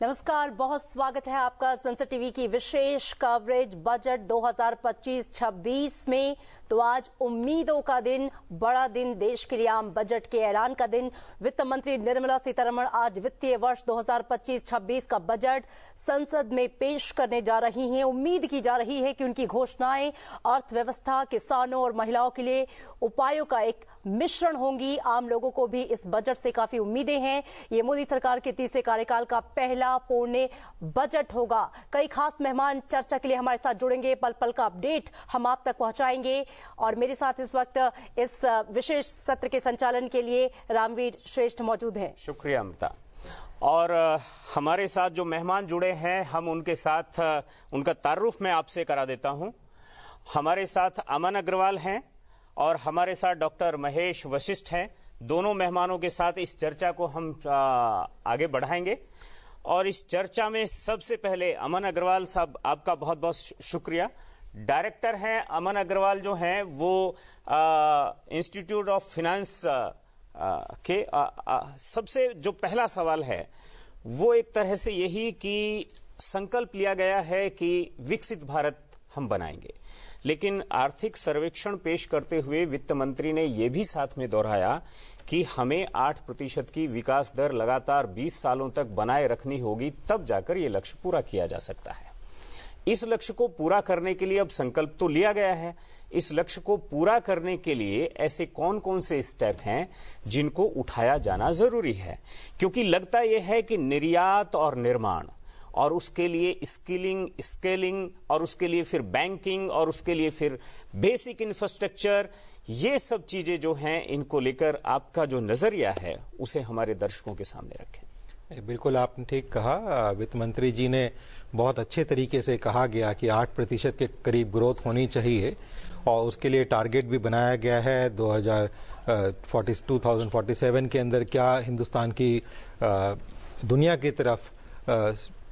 नमस्कार, बहुत स्वागत है आपका संसद टीवी की विशेष कवरेज बजट 2025-26 में। तो आज उम्मीदों का दिन, बड़ा दिन, देश के लिए आम बजट के ऐलान का दिन। वित्त मंत्री निर्मला सीतारमण आज वित्तीय वर्ष 2025-26 का बजट संसद में पेश करने जा रही हैं। उम्मीद की जा रही है कि उनकी घोषणाएं अर्थव्यवस्था, किसानों और महिलाओं के लिए उपायों का एक मिश्रण होंगी। आम लोगों को भी इस बजट से काफी उम्मीदें हैं। ये मोदी सरकार के तीसरे कार्यकाल का पहला पूर्ण बजट होगा। कई खास मेहमान चर्चा के लिए हमारे साथ जुड़ेंगे, पल पल का अपडेट हम आप तक पहुंचाएंगे। और मेरे साथ इस वक्त इस विशेष सत्र के संचालन के लिए रामवीर श्रेष्ठ मौजूद हैं। शुक्रिया अमृता। और हमारे साथ जो मेहमान जुड़े हैं, हम उनके साथ उनका तारुफ मैं आपसे करा देता हूं। हमारे साथ अमन अग्रवाल हैं और हमारे साथ डॉक्टर महेश वशिष्ठ हैं। दोनों मेहमानों के साथ इस चर्चा को हम आगे बढ़ाएंगे। और इस चर्चा में सबसे पहले अमन अग्रवाल साहब, आपका बहुत बहुत शुक्रिया। डायरेक्टर हैं अमन अग्रवाल, जो हैं वो इंस्टीट्यूट ऑफ फाइनेंस के सबसे जो पहला सवाल है वो एक तरह से यही कि संकल्प लिया गया है कि विकसित भारत हम बनाएंगे, लेकिन आर्थिक सर्वेक्षण पेश करते हुए वित्त मंत्री ने यह भी साथ में दोहराया कि हमें 8% की विकास दर लगातार 20 सालों तक बनाए रखनी होगी, तब जाकर यह लक्ष्य पूरा किया जा सकता है। इस लक्ष्य को पूरा करने के लिए अब संकल्प तो लिया गया है। इस लक्ष्य को पूरा करने के लिए ऐसे कौन कौन से स्टेप हैं जिनको उठाया जाना जरूरी है, क्योंकि लगता यह है कि निर्यात और निर्माण और उसके लिए स्किलिंग, स्केलिंग और उसके लिए फिर बैंकिंग और उसके लिए फिर बेसिक इंफ्रास्ट्रक्चर, ये सब चीजें जो हैं, इनको लेकर आपका जो नजरिया है उसे हमारे दर्शकों के सामने रखें। बिल्कुल आपने ठीक कहा। वित्त मंत्री जी ने बहुत अच्छे तरीके से कहा गया कि 8% के करीब ग्रोथ होनी चाहिए और उसके लिए टारगेट भी बनाया गया है 2047 के अंदर क्या हिंदुस्तान की दुनिया की तरफ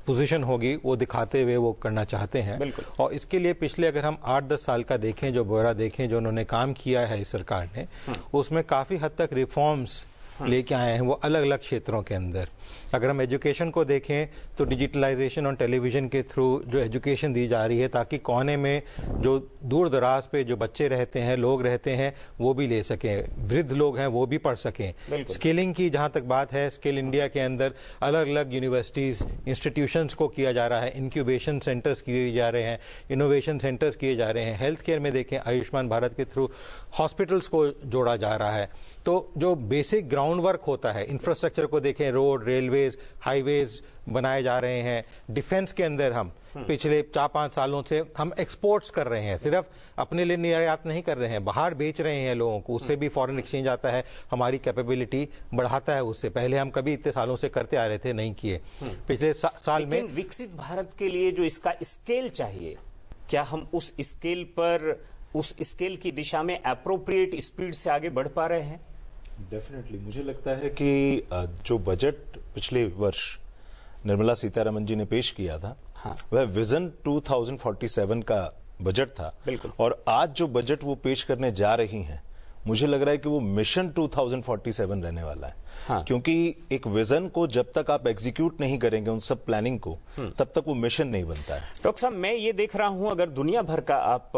पोजीशन होगी वो दिखाते हुए वो करना चाहते हैं। और इसके लिए पिछले अगर हम 8-10 साल का देखें, जो ब्यौरा देखें जो उन्होंने काम किया है इस सरकार ने, उसमें काफी हद तक रिफॉर्म्स लेके आए हैं वो अलग अलग क्षेत्रों के अंदर। अगर हम एजुकेशन को देखें तो डिजिटलाइजेशन और टेलीविजन के थ्रू जो एजुकेशन दी जा रही है ताकि कोने में जो दूर दराज पे जो बच्चे रहते हैं, लोग रहते हैं, वो भी ले सकें, वृद्ध लोग हैं वो भी पढ़ सकें। स्किलिंग की जहां तक बात है, स्किल इंडिया के अंदर अलग अलग यूनिवर्सिटीज, इंस्टीट्यूशंस को किया जा रहा है, इंक्यूबेशन सेंटर्स किए जा रहे हैं, इनोवेशन सेंटर्स किए जा रहे हैं। हेल्थ केयर में देखें, आयुष्मान भारत के थ्रू हॉस्पिटल्स को जोड़ा जा रहा है। तो जो बेसिक ग्राउंड वर्क होता है, इंफ्रास्ट्रक्चर को देखें, रोड, रेलवेज, हाईवेज बनाए जा रहे हैं। डिफेंस के अंदर हम पिछले 4-5 सालों से हम एक्सपोर्ट्स कर रहे हैं, सिर्फ अपने लिए निर्यात नहीं कर रहे हैं, बाहर बेच रहे हैं लोगों को, उससे भी फॉरेन एक्सचेंज आता है, हमारी कैपेबिलिटी बढ़ाता है। उससे पहले हम कभी इतने सालों से करते आ रहे थे, नहीं किए पिछले साल में। विकसित भारत के लिए जो इसका स्केल चाहिए, क्या हम उस स्केल पर, उस स्केल की दिशा में एप्रोप्रिएट स्पीड से आगे बढ़ पा रहे हैं? डेफिनेटली मुझे लगता है कि जो बजट पिछले वर्ष निर्मला सीतारमण जी ने पेश किया था, वह विजन 2047 का बजट था। और आज जो बजट वो पेश करने जा रही हैं, मुझे लग रहा है कि वो मिशन 2047 रहने वाला है। क्योंकि एक विजन को जब तक आप एग्जीक्यूट नहीं करेंगे, उन सब प्लानिंग को, तब तक वो मिशन नहीं बनता है। डॉक्टर साहब, मैं ये देख रहा हूं, अगर दुनिया भर का आप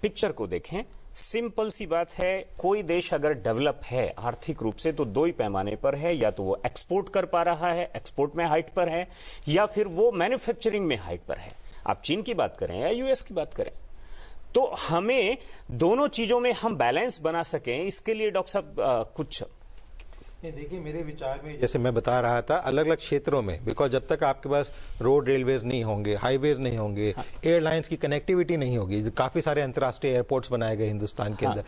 पिक्चर को देखें, सिंपल सी बात है, कोई देश अगर डेवलप है आर्थिक रूप से तो दो ही पैमाने पर है, या तो वो एक्सपोर्ट कर पा रहा है, एक्सपोर्ट में हाइट पर है, या फिर वो मैन्युफैक्चरिंग में हाइट पर है। आप चीन की बात करें या यूएस की बात करें, तो हमें दोनों चीजों में हम बैलेंस बना सकें, इसके लिए डॉक्टर साहब कुछ देखिए, मेरे विचार में जैसे मैं बता रहा था, अलग अलग क्षेत्रों में, बिकॉज जब तक आपके पास रोड, रेलवेज नहीं होंगे, हाईवेज नहीं होंगे, एयरलाइंस की कनेक्टिविटी नहीं होगी, काफी सारे अंतर्राष्ट्रीय एयरपोर्ट्स बनाए गए हिंदुस्तान के अंदर,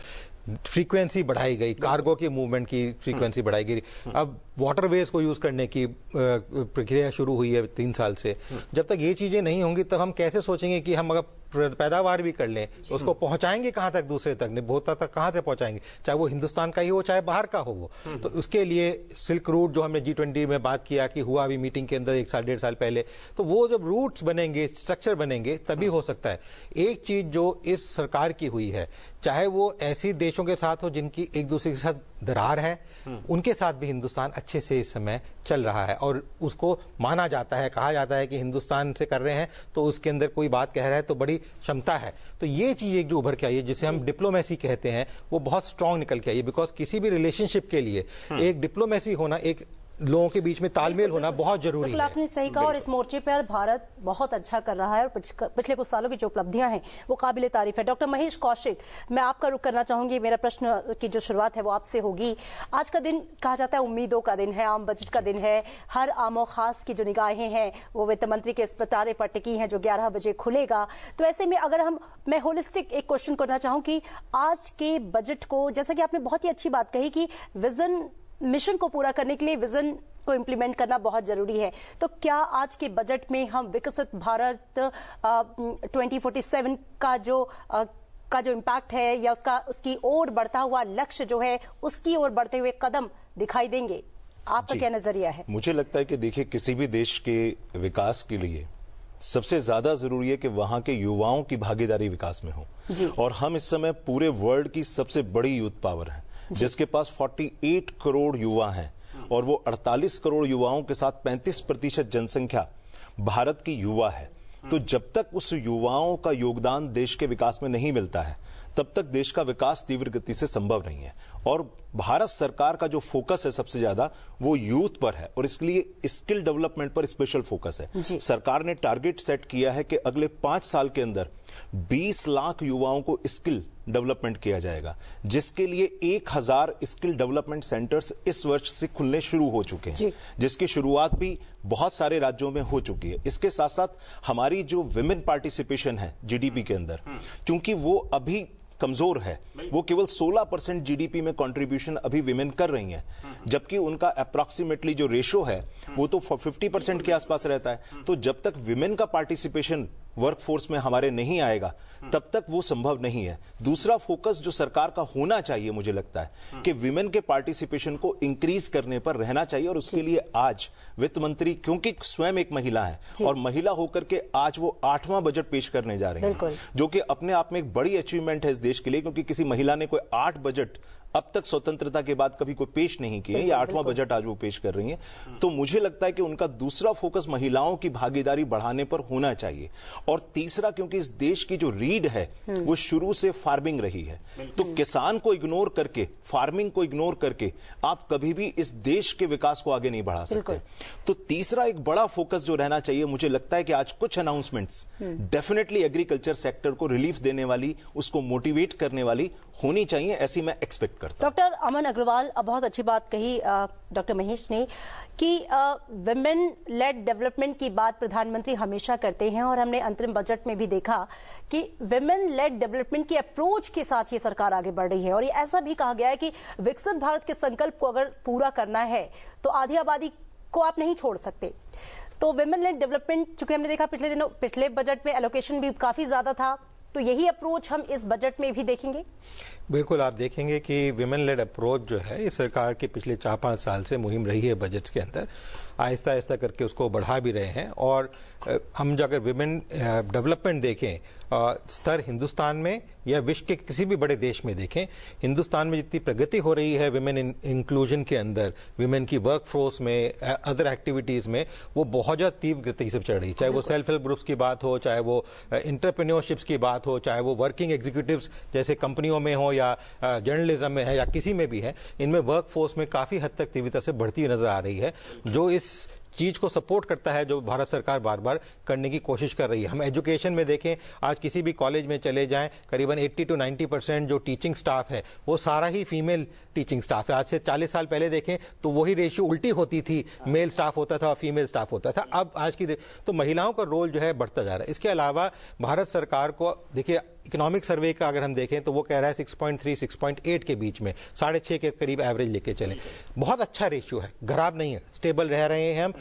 फ्रीक्वेंसी बढ़ाई गई, कार्गो की मूवमेंट की फ्रीक्वेंसी बढ़ाई गई। अब वाटरवेज को यूज करने की प्रक्रिया शुरू हुई है 3 साल से। जब तक ये चीजें नहीं होंगी तब हम कैसे सोचेंगे कि हम अगर पैदावार भी कर लें तो उसको पहुंचाएंगे कहां तक, दूसरे तक, उपभोक्ता तक कहां से पहुंचाएंगे, चाहे वो हिंदुस्तान का ही हो चाहे बाहर का हो वो। तो उसके लिए सिल्क रूट जो हमने G20 में बात किया कि हुआ अभी मीटिंग के अंदर 1 साल 1.5 साल पहले, तो वो जब रूट्स बनेंगे, स्ट्रक्चर बनेंगे, तभी हो सकता है। एक चीज जो इस सरकार की हुई है, चाहे वो ऐसी देशों के साथ हो जिनकी एक दूसरे के साथ दरार है, उनके साथ भी हिंदुस्तान अच्छे से इस समय चल रहा है और उसको माना जाता है, कहा जाता है कि हिंदुस्तान से कर रहे हैं तो उसके अंदर कोई बात कह रहा है तो बड़ी क्षमता है। तो ये चीज एक जो उभर के आई है, जिसे हम डिप्लोमेसी कहते हैं, वो बहुत स्ट्रांग निकल के आई है। बिकॉज किसी भी रिलेशनशिप के लिए एक डिप्लोमेसी होना, एक लोगों के बीच में तालमेल होना बहुत जरूरी है। आपने सही कहा और इस मोर्चे पर भारत बहुत अच्छा कर रहा है और पिछले कुछ सालों की जो उपलब्धियां हैं वो काबिले तारीफ है। डॉक्टर महेश कौशिक, मैं आपका रुख करना चाहूंगी। मेरा प्रश्न की जो शुरुआत है वो आपसे होगी। आज का दिन कहा जाता है उम्मीदों का दिन है, आम बजट का दिन है। हर आम और खास की जो निगाहें हैं वो वित्त मंत्री के इस पिटारे पर टिकी हैं जो 11 बजे खुलेगा। तो ऐसे में अगर मैं होलिस्टिक एक क्वेश्चन करना चाहूं कि आज के बजट को, जैसा कि आपने बहुत ही अच्छी बात कही कि विजन, मिशन को पूरा करने के लिए विजन को इम्प्लीमेंट करना बहुत जरूरी है, तो क्या आज के बजट में हम विकसित भारत 2047 का जो इम्पैक्ट है या उसकी ओर बढ़ता हुआ लक्ष्य जो है उसकी ओर बढ़ते हुए कदम दिखाई देंगे? आपका क्या नजरिया है? मुझे लगता है कि देखिए, किसी भी देश के विकास के लिए सबसे ज्यादा जरूरी है कि वहां के युवाओं की भागीदारी विकास में हो। और हम इस समय पूरे वर्ल्ड की सबसे बड़ी यूथ पावर है, जिसके पास 48 करोड़ युवा हैं और वो 48 करोड़ युवाओं के साथ 35% जनसंख्या भारत की युवा है। तो जब तक उस युवाओं का योगदान देश के विकास में नहीं मिलता है, तब तक देश का विकास तीव्र गति से संभव नहीं है। और भारत सरकार का जो फोकस है सबसे ज्यादा वो यूथ पर है और इसलिए स्किल डेवलपमेंट पर स्पेशल फोकस है। सरकार ने टारगेट सेट किया है कि अगले 5 साल के अंदर 20 लाख युवाओं को स्किल डेवलपमेंट किया जाएगा, जिसके लिए 1000 स्किल डेवलपमेंट सेंटर्स इस वर्ष से खुलने शुरू हो चुके हैं, जिसकी शुरुआत भी बहुत सारे राज्यों में हो चुकी है। इसके साथ साथ हमारी जो विमेन पार्टिसिपेशन है जीडीपी के अंदर, क्योंकि वो अभी कमजोर है, वो केवल 16% जीडीपी में कंट्रीब्यूशन अभी विमेन कर रही हैं, जबकि उनका अप्रॉक्सीमेटली जो रेशो है वो तो 50% के आसपास रहता है। तो जब तक विमेन का पार्टिसिपेशन वर्कफोर्स में हमारे नहीं आएगा, तब तक वो संभव नहीं है। दूसरा फोकस जो सरकार का होना चाहिए, मुझे लगता है कि विमेन के पार्टिसिपेशन को इंक्रीज करने पर रहना चाहिए। और उसके लिए आज वित्त मंत्री, क्योंकि स्वयं एक महिला है और महिला होकर के आज वो 8वां बजट पेश करने जा रही है, जो कि अपने आप में एक बड़ी अचीवमेंट है इस देश के लिए, क्योंकि किसी महिला ने कोई 8 बजट अब तक स्वतंत्रता के बाद कभी कोई पेश नहीं किए। ये 8वां बजट आज वो पेश कर रही हैं। तो मुझे लगता है कि उनका दूसरा फोकस महिलाओं की भागीदारी बढ़ाने पर होना चाहिए। और तीसरा, क्योंकि इस देश की जो रीढ़ है वो शुरू से फार्मिंग रही है, तो किसान को इग्नोर करके, फार्मिंग को इग्नोर करके आप कभी भी इस देश के विकास को आगे नहीं बढ़ा सकते। तो तीसरा एक बड़ा फोकस जो रहना चाहिए, मुझे लगता है कि आज कुछ अनाउंसमेंट्स डेफिनेटली एग्रीकल्चर सेक्टर को रिलीफ देने वाली, उसको मोटिवेट करने वाली होनी चाहिए, ऐसी मैं एक्सपेक्ट करता हूं। डॉक्टर अमन अग्रवाल, अब बहुत अच्छी बात कही डॉक्टर महेश ने कि विमेन लेड डेवलपमेंट की बात प्रधानमंत्री हमेशा करते हैं और हमने अंतरिम बजट में भी देखा कि विमेन लेड डेवलपमेंट की अप्रोच के साथ ये सरकार आगे बढ़ रही है। और ये ऐसा भी कहा गया है कि विकसित भारत के संकल्प को अगर पूरा करना है तो आधी आबादी को आप नहीं छोड़ सकते। तो विमेन लेड डेवलपमेंट, चूंकि हमने देखा पिछले बजट में एलोकेशन भी काफी ज्यादा था, तो यही अप्रोच हम इस बजट में भी देखेंगे? बिल्कुल, आप देखेंगे कि विमेन लेड अप्रोच जो है इस सरकार के पिछले 4-5 साल से मुहिम रही है बजट के अंदर, आहिस्ता आहिस्ता करके उसको बढ़ा भी रहे हैं। और हम जो अगर विमेन डेवलपमेंट देखें स्तर हिंदुस्तान में या विश्व के किसी भी बड़े देश में देखें, हिंदुस्तान में जितनी प्रगति हो रही है विमेन इंक्लूजन के अंदर, विमेन की वर्क फोर्स में, अदर एक्टिविटीज में, वो बहुत ज्यादा तीव्र गति से चढ़ रही है। चाहे वो सेल्फ हेल्प ग्रुप्स की बात हो, चाहे वो एंटरप्रेन्योरशिप्स की बात हो, चाहे वो वर्किंग एग्जीक्यूटिव्स जैसे कंपनियों में हो या जर्नलिज्म में है या किसी में भी है, इनमें वर्क फोर्स में काफी हद तक तीव्रता से बढ़ती हुई नजर आ रही है, जो इस चीज को सपोर्ट करता है जो भारत सरकार बार बार करने की कोशिश कर रही है। हम एजुकेशन में देखें, आज किसी भी कॉलेज में चले जाएं, करीबन 80 to 90% जो टीचिंग स्टाफ है वो सारा ही फीमेल टीचिंग स्टाफ है। आज से 40 साल पहले देखें तो वही रेशियो उल्टी होती थी, मेल स्टाफ होता था और फीमेल स्टाफ होता था। अब आज की तो महिलाओं का रोल जो है बढ़ता जा रहा है। इसके अलावा भारत सरकार को देखिए, इकोनॉमिक सर्वे का अगर हम देखें तो वो कह रहा है 6.3 6.8 के बीच में, 6.5 के करीब एवरेज लेके चले। बहुत अच्छा रेशियो है, खराब नहीं है, स्टेबल रह रहे हैं हम।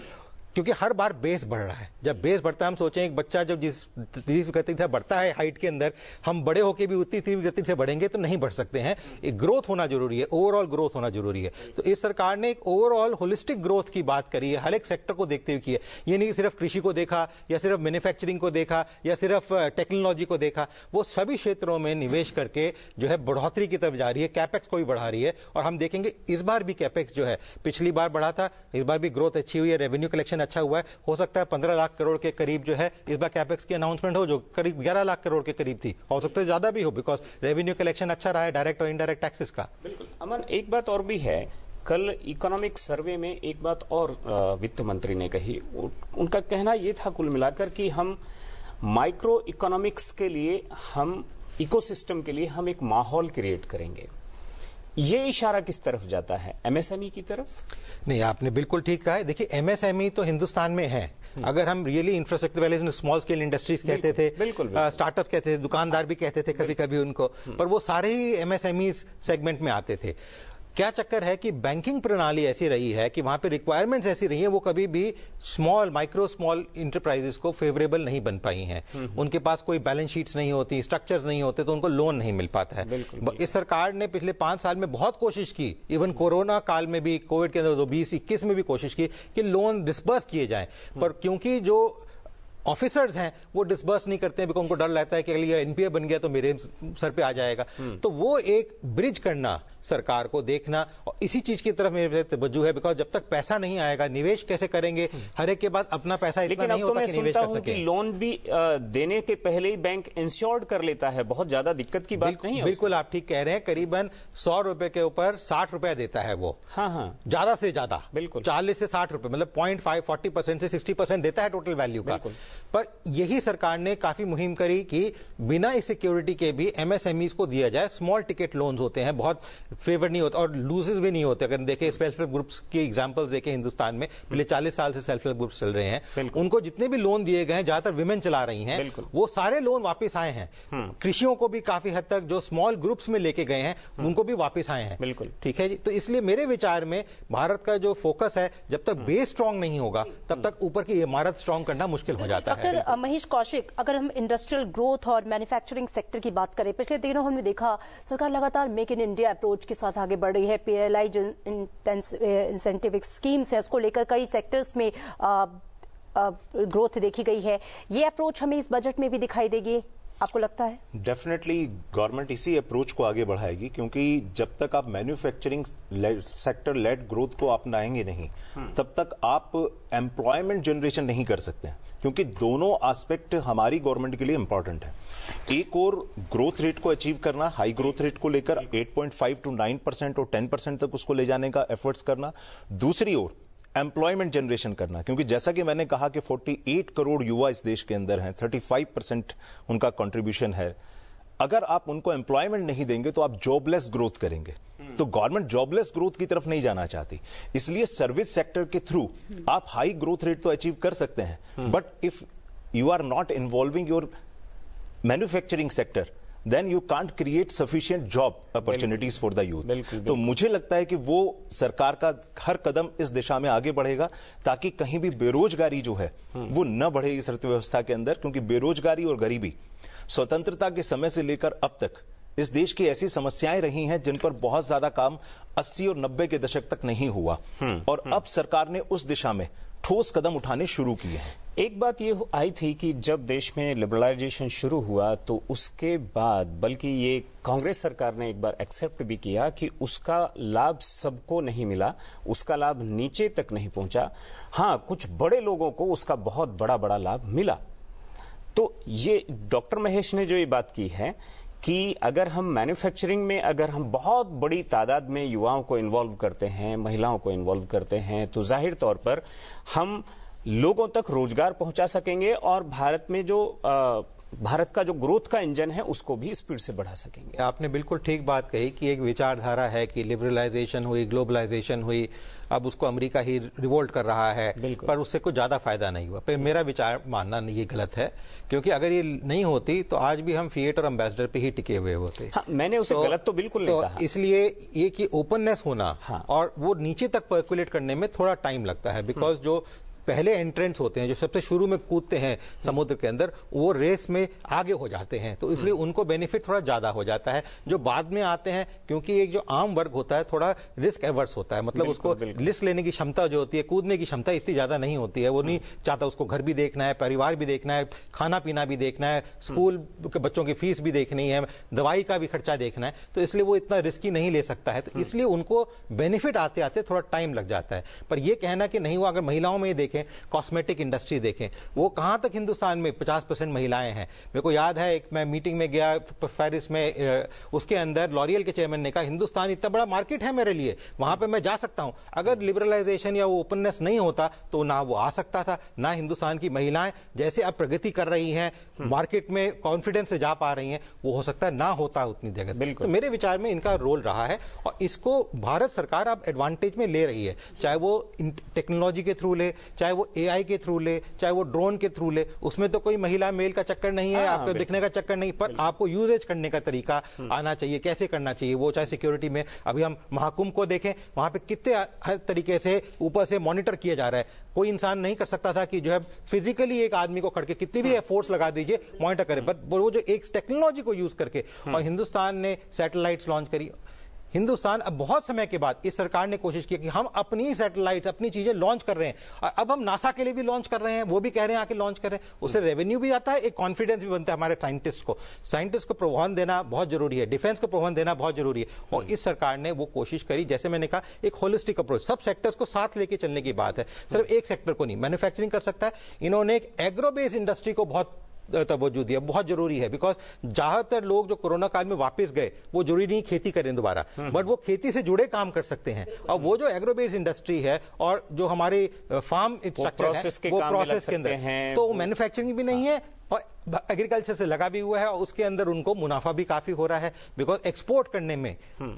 क्योंकि हर बार बेस बढ़ रहा है। जब बेस बढ़ता है, हम सोचें एक बच्चा जब जिस तीव्र गति से बढ़ता है हाइट के अंदर, हम बड़े होकर भी उतनी तीव्र गति से बढ़ेंगे तो नहीं बढ़ सकते हैं। एक ग्रोथ होना जरूरी है, ओवरऑल ग्रोथ होना जरूरी है। तो इस सरकार ने एक ओवरऑल होलिस्टिक ग्रोथ की बात करी है, हर एक सेक्टर को देखते हुए की है। ये नहीं कि सिर्फ कृषि को देखा या सिर्फ मैन्युफैक्चरिंग को देखा या सिर्फ टेक्नोलॉजी को देखा, वो सभी क्षेत्रों में निवेश करके जो है बढ़ोतरी की तरफ जा रही है, कैपेक्स को भी बढ़ा रही है। और हम देखेंगे इस बार भी कैपेक्स जो है पिछली बार बढ़ा था, इस बार भी ग्रोथ अच्छी हुई है, रेवेन्यू कलेक्शन अच्छा हुआ है। हो सकता है 15 लाख करोड़ के करीब जो है इस बार कैपेक्स की अनाउंसमेंट हो, जो करीब 11 लाख करोड़ के करीब थी, हो सकता है ज्यादा भी हो, बिकॉज रेवेन्यू कलेक्शन अच्छा रहा है डायरेक्ट और इनडायरेक्ट टैक्सेस का। बिल्कुल अमन, एक बात और भी है, कल इकोनॉमिक सर्वे में एक बात और वित्त मंत्री ने कही। उनका कहना यह था कुल मिलाकर कि हम माइक्रो इकोनॉमिक्स के लिए, हम इकोसिस्टम के लिए हम एक माहौल क्रिएट करेंगे। ये इशारा किस तरफ जाता है? एमएसएमई की तरफ? नहीं, आपने बिल्कुल ठीक कहा है। देखिए, एमएसएमई तो हिंदुस्तान में है। अगर हम रियली इंफ्रास्ट्रक्चर पहले स्मॉल स्केल इंडस्ट्रीज कहते थे, स्टार्टअप कहते थे, दुकानदार भी कहते थे कभी कभी उनको, पर वो सारे ही एमएसएमई सेगमेंट में आते थे। क्या चक्कर है कि बैंकिंग प्रणाली ऐसी रही है कि वहां पे रिक्वायरमेंट्स ऐसी रही है, वो कभी भी माइक्रो स्मॉल इंटरप्राइजेस को फेवरेबल नहीं बन पाई हैं। उनके पास कोई बैलेंस शीट्स नहीं होती, स्ट्रक्चर्स नहीं होते, तो उनको लोन नहीं मिल पाता है। इस सरकार ने पिछले 5 साल में बहुत कोशिश की, इवन कोरोना काल में भी, कोविड के अंदर 2020-21 में भी कोशिश की कि लोन डिस्बर्स किए जाएं, पर क्योंकि जो ऑफिसर्स हैं वो डिसबर्स नहीं करते हैं, बिकॉज उनको डर रहता है कि अगर ये एनपीए बन गया तो मेरे सर पे आ जाएगा। तो वो एक ब्रिज करना, सरकार को देखना, और इसी चीज की तरफ मेरे तवज्जो है, बिकॉज जब तक पैसा नहीं आएगा निवेश कैसे करेंगे? हर एक के बाद अपना पैसा इतना नहीं होता कि निवेश कर सके। लोन भी देने के पहले ही बैंक इंश्योर्ड कर लेता है, बहुत ज्यादा दिक्कत की बात नहीं है। बिल्कुल आप ठीक कह रहे हैं, करीबन 100 रुपए के ऊपर 60 रुपए देता है वो। हाँ, ज्यादा से ज्यादा, बिल्कुल 40 से 60 रुपए, मतलब 0.5-40% से 60% देता है टोटल वैल्यू का। पर यही सरकार ने काफी मुहिम करी कि बिना इस सिक्योरिटी के भी एमएसएमईज को दिया जाए। स्मॉल टिकट लोन्स होते हैं, बहुत फेवर नहीं होता और लूजेस भी नहीं होते। अगर देखें सेल्फ हेल्प ग्रुप्स की एग्जांपल्स देखें, हिंदुस्तान में पिछले 40 साल से सेल्फ हेल्प ग्रुप्स चल रहे हैं, उनको जितने भी लोन दिए गए, ज्यादातर विमेन चला रही हैं, वो सारे लोन वापस आए हैं। कृषियों को भी काफी हद तक जो स्मॉल ग्रुप्स में लेके गए हैं उनको भी वापस आए हैं। बिल्कुल ठीक है जी। तो इसलिए मेरे विचार में भारत का जो फोकस है, जब तक बेस स्ट्रांग नहीं होगा तब तक ऊपर की इमारत स्ट्रांग करना मुश्किल हो जाता है। डॉक्टर महेश कौशिक, अगर हम इंडस्ट्रियल ग्रोथ और मैन्युफैक्चरिंग सेक्टर की बात करें, पिछले दिनों हमने देखा सरकार लगातार मेक इन इंडिया अप्रोच के साथ आगे बढ़ रही है। पीएलआई जो इंसेंटिव स्कीम्स है उसको लेकर कई सेक्टर्स में ग्रोथ देखी गई है। ये अप्रोच हमें इस बजट में भी दिखाई देगी, आपको लगता है? डेफिनेटली गवर्नमेंट इसी अप्रोच को आगे बढ़ाएगी, क्योंकि जब तक आप मैन्युफैक्चरिंग सेक्टर लेड ग्रोथ को अपनाएंगे नहीं, तब तक आप एम्प्लॉयमेंट जनरेशन नहीं कर सकते, क्योंकि दोनों एस्पेक्ट हमारी गवर्नमेंट के लिए इंपॉर्टेंट है। एक और ग्रोथ रेट को अचीव करना, हाई ग्रोथ रेट को लेकर 8.5 to 9% और 10% तक उसको ले जाने का एफर्ट्स करना। दूसरी ओर एम्प्लॉयमेंट जनरेशन करना, क्योंकि जैसा कि मैंने कहा कि 48 करोड़ युवा इस देश के अंदर हैं, 35% उनका कंट्रीब्यूशन है। अगर आप उनको एम्प्लॉयमेंट नहीं देंगे तो आप जॉबलेस ग्रोथ करेंगे। तो गवर्नमेंट जॉबलेस ग्रोथ की तरफ नहीं जाना चाहती, इसलिए सर्विस सेक्टर के थ्रू आप हाई ग्रोथ रेट तो अचीव कर सकते हैं, but if you are not involving your manufacturing sector, then you can't create sufficient job opportunities for the youth। तो मुझे लगता है कि वो सरकार का हर कदम इस दिशा में आगे बढ़ेगा, ताकि कहीं भी बेरोजगारी जो है वो न बढ़े इस अर्थव्यवस्था के अंदर, क्योंकि बेरोजगारी और गरीबी स्वतंत्रता के समय से लेकर अब तक इस देश की ऐसी समस्याएं रही हैं जिन पर बहुत ज्यादा काम 80 और 90 के दशक तक नहीं हुआ, और अब सरकार ने उस दिशा में ठोस कदम उठाने शुरू किए हैं। एक बात ये आई थी कि जब देश में लिबरलाइजेशन शुरू हुआ तो उसके बाद, बल्कि ये कांग्रेस सरकार ने एक बार एक्सेप्ट भी किया कि उसका लाभ सबको नहीं मिला, उसका लाभ नीचे तक नहीं पहुंचा। हाँ, कुछ बड़े लोगों को उसका बहुत बड़ा बड़ा लाभ मिला। तो ये डॉक्टर महेश ने जो ये बात की है कि अगर हम मैन्युफैक्चरिंग में अगर हम बहुत बड़ी तादाद में युवाओं को इन्वॉल्व करते हैं, महिलाओं को इन्वॉल्व करते हैं, तो जाहिर तौर पर हम लोगों तक रोजगार पहुंचा सकेंगे और भारत में जो भारत का जो ग्रोथ का इंजन है उसको भी स्पीड से बढ़ा सकेंगे। आपने बिल्कुल ठीक बात कही कि एक विचारधारा है कि लिबरलाइजेशन हुई, ग्लोबलाइजेशन हुई, अब उसको अमेरिका ही रिवोल्ट कर रहा है, पर उससे कुछ ज्यादा फायदा नहीं हुआ। पर मेरा विचार मानना ये गलत है, क्योंकि अगर ये नहीं होती तो आज भी हम फिएट और एम्बेसडर पे ही टिके हुए होते। हाँ, मैंने उसे गलत तो बिल्कुल नहीं कहा। इसलिए ये कि ओपननेस होना और वो नीचे तक पर्कुलेट करने में थोड़ा टाइम लगता है, बिकॉज जो पहले एंट्रेंट्स होते हैं, जो सबसे शुरू में कूदते हैं समुद्र के अंदर, वो रेस में आगे हो जाते हैं, तो इसलिए उनको बेनिफिट थोड़ा ज्यादा हो जाता है। जो बाद में आते हैं, क्योंकि एक जो आम वर्ग होता है थोड़ा रिस्क एवर्स होता है, मतलब उसको रिस्क लेने की क्षमता जो होती है, कूदने की क्षमता इतनी ज्यादा नहीं होती है, वो नहीं चाहता, उसको घर भी देखना है, परिवार भी देखना है, खाना पीना भी देखना है, स्कूल के बच्चों की फीस भी देखनी है, दवाई का भी खर्चा देखना है, तो इसलिए वो इतना रिस्की नहीं ले सकता है, तो इसलिए उनको बेनिफिट आते आते थोड़ा टाइम लग जाता है। पर यह कहना कि नहीं हुआ, अगर महिलाओं में देखें, कॉस्मेटिक इंडस्ट्री देखें, वो कहां तक हिंदुस्तान में 50% महिलाएं हैं। मेरे को याद है, एक मैं मीटिंग में गया पेरिस में, उसके अंदर लॉरियल के चेयरमैन ने कहा, हिंदुस्तान इतना बड़ा मार्केट है मेरे लिए, वहां पे मैं जा सकता हूं। अगर लिबरलाइजेशन या वो ओपननेस नहीं होता तो ना वो आ सकता था, ना हिंदुस्तान की महिलाएं जैसे अब प्रगति कर रही हैं, मार्केट में कॉन्फिडेंस से जा पा रही हैं, वो हो सकता है ना होता उतनी जगह। तो मेरे विचार में इनका रोल रहा है, और इसको भारत सरकार अब एडवांटेज में ले रही है, चाहे वो टेक्नोलॉजी के थ्रू ले, चाहे वो एआई के थ्रू ले, चाहे वो ड्रोन के थ्रू ले, उसमें तो कोई महिला मेल का चक्कर नहीं है, आपको दिखने का चक्कर नहीं, पर आपको यूजेज करने का तरीका आना चाहिए, कैसे करना चाहिए वो, चाहे सिक्योरिटी में। अभी हम महाकुंभ को देखें, वहां पे कितने हर तरीके से ऊपर से मॉनिटर किया जा रहा है, कोई इंसान नहीं कर सकता था कि जो है फिजिकली एक आदमी को खड़ के कितनी भी फोर्स लगा दीजिए मॉनिटर करे, बट वो जो एक टेक्नोलॉजी को यूज करके, और हिंदुस्तान ने सैटेलाइट्स लॉन्च करी। हिंदुस्तान अब बहुत समय के बाद इस सरकार ने कोशिश की कि हम अपनी सैटेलाइट्स, अपनी चीजें लॉन्च कर रहे हैं, और अब हम नासा के लिए भी लॉन्च कर रहे हैं, वो भी कह रहे हैं आके लॉन्च कर रहे हैं, उससे रेवेन्यू भी आता है, एक कॉन्फिडेंस भी बनता है हमारे साइंटिस्ट को प्रोत्साहन देना बहुत जरूरी है, डिफेंस को प्रोत्साहन देना बहुत जरूरी है, और इस सरकार ने वो कोशिश करी, जैसे मैंने कहा, एक होलिस्टिक अप्रोच, सब सेक्टर्स को साथ लेके चलने की बात है, सिर्फ एक सेक्टर को नहीं। मैन्युफैक्चरिंग कर सकता है, इन्होंने एक एग्रो बेस्ड इंडस्ट्री को बहुत तवज्जो दिया, बहुत जरूरी है, बिकॉज ज्यादातर लोग जो कोरोना काल में वापस गए, वो जरूरी नहीं खेती करें दोबारा, बट वो खेती से जुड़े काम कर सकते हैं, और वो जो एग्रो बेस्ड इंडस्ट्री है और जो हमारे फार्म स्ट्रक्चर है, वो प्रोसेस के अंदर है, तो मैन्युफैक्चरिंग भी नहीं है और एग्रीकल्चर से लगा भी हुआ है, और उसके अंदर उनको मुनाफा भी काफी हो रहा है, बिकॉज एक्सपोर्ट करने में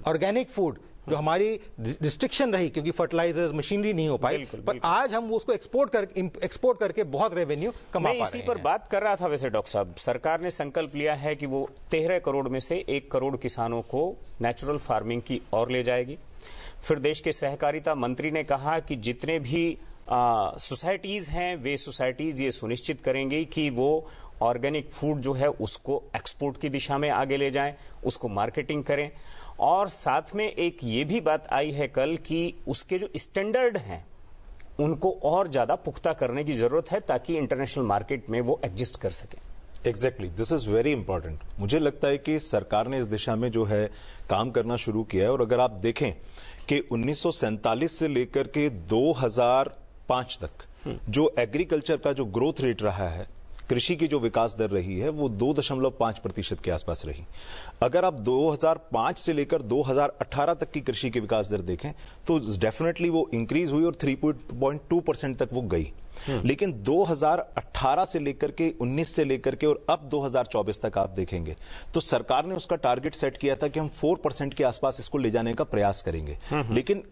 ऑर्गेनिक फूड जो हमारी रिस्ट्रिक्शन रही, क्योंकि फर्टिलाइजर्स मशीनरी नहीं हो पाई, पर आज हम उसको एक्सपोर्ट करके बहुत रेवेन्यू कमा पा रहे हैं। इसी पर बात कर रहा था। वैसे डॉक्टर साहब, सरकार ने संकल्प लिया है कि वो 13 करोड़ में से 1 करोड़ किसानों को नेचुरल फार्मिंग की ओर ले जाएगी। फिर देश के सहकारिता मंत्री ने कहा कि जितने भी सोसाइटीज हैं, वे सोसाइटीज ये सुनिश्चित करेंगी कि वो ऑर्गेनिक फूड जो है उसको एक्सपोर्ट की दिशा में आगे ले जाएं, उसको मार्केटिंग करें, और साथ में एक ये भी बात आई है कल कि उसके जो स्टैंडर्ड हैं उनको और ज्यादा पुख्ता करने की जरूरत है, ताकि इंटरनेशनल मार्केट में वो एग्जिस्ट कर सके। Exactly, this is very important. मुझे लगता है कि सरकार ने इस दिशा में जो है काम करना शुरू किया है, और अगर आप देखें कि 1947 से लेकर के 2005 तक जो एग्रीकल्चर का जो ग्रोथ रेट रहा है, कृषि की जो विकास दर रही है, वो 2.5% के आसपास रही। अगर आप 2005 से लेकर 2018 तक की कृषि की विकास दर देखें तो डेफिनेटली वो इंक्रीज हुई और 3.2% तक वो गई। लेकिन 2018 से लेकर के 19 से लेकर के और अब 2024 तक आप देखेंगे तो सरकार ने उसका टारगेट सेट किया था कि हम 4% के आसपास इसको ले जाने का प्रयास करेंगे, लेकिन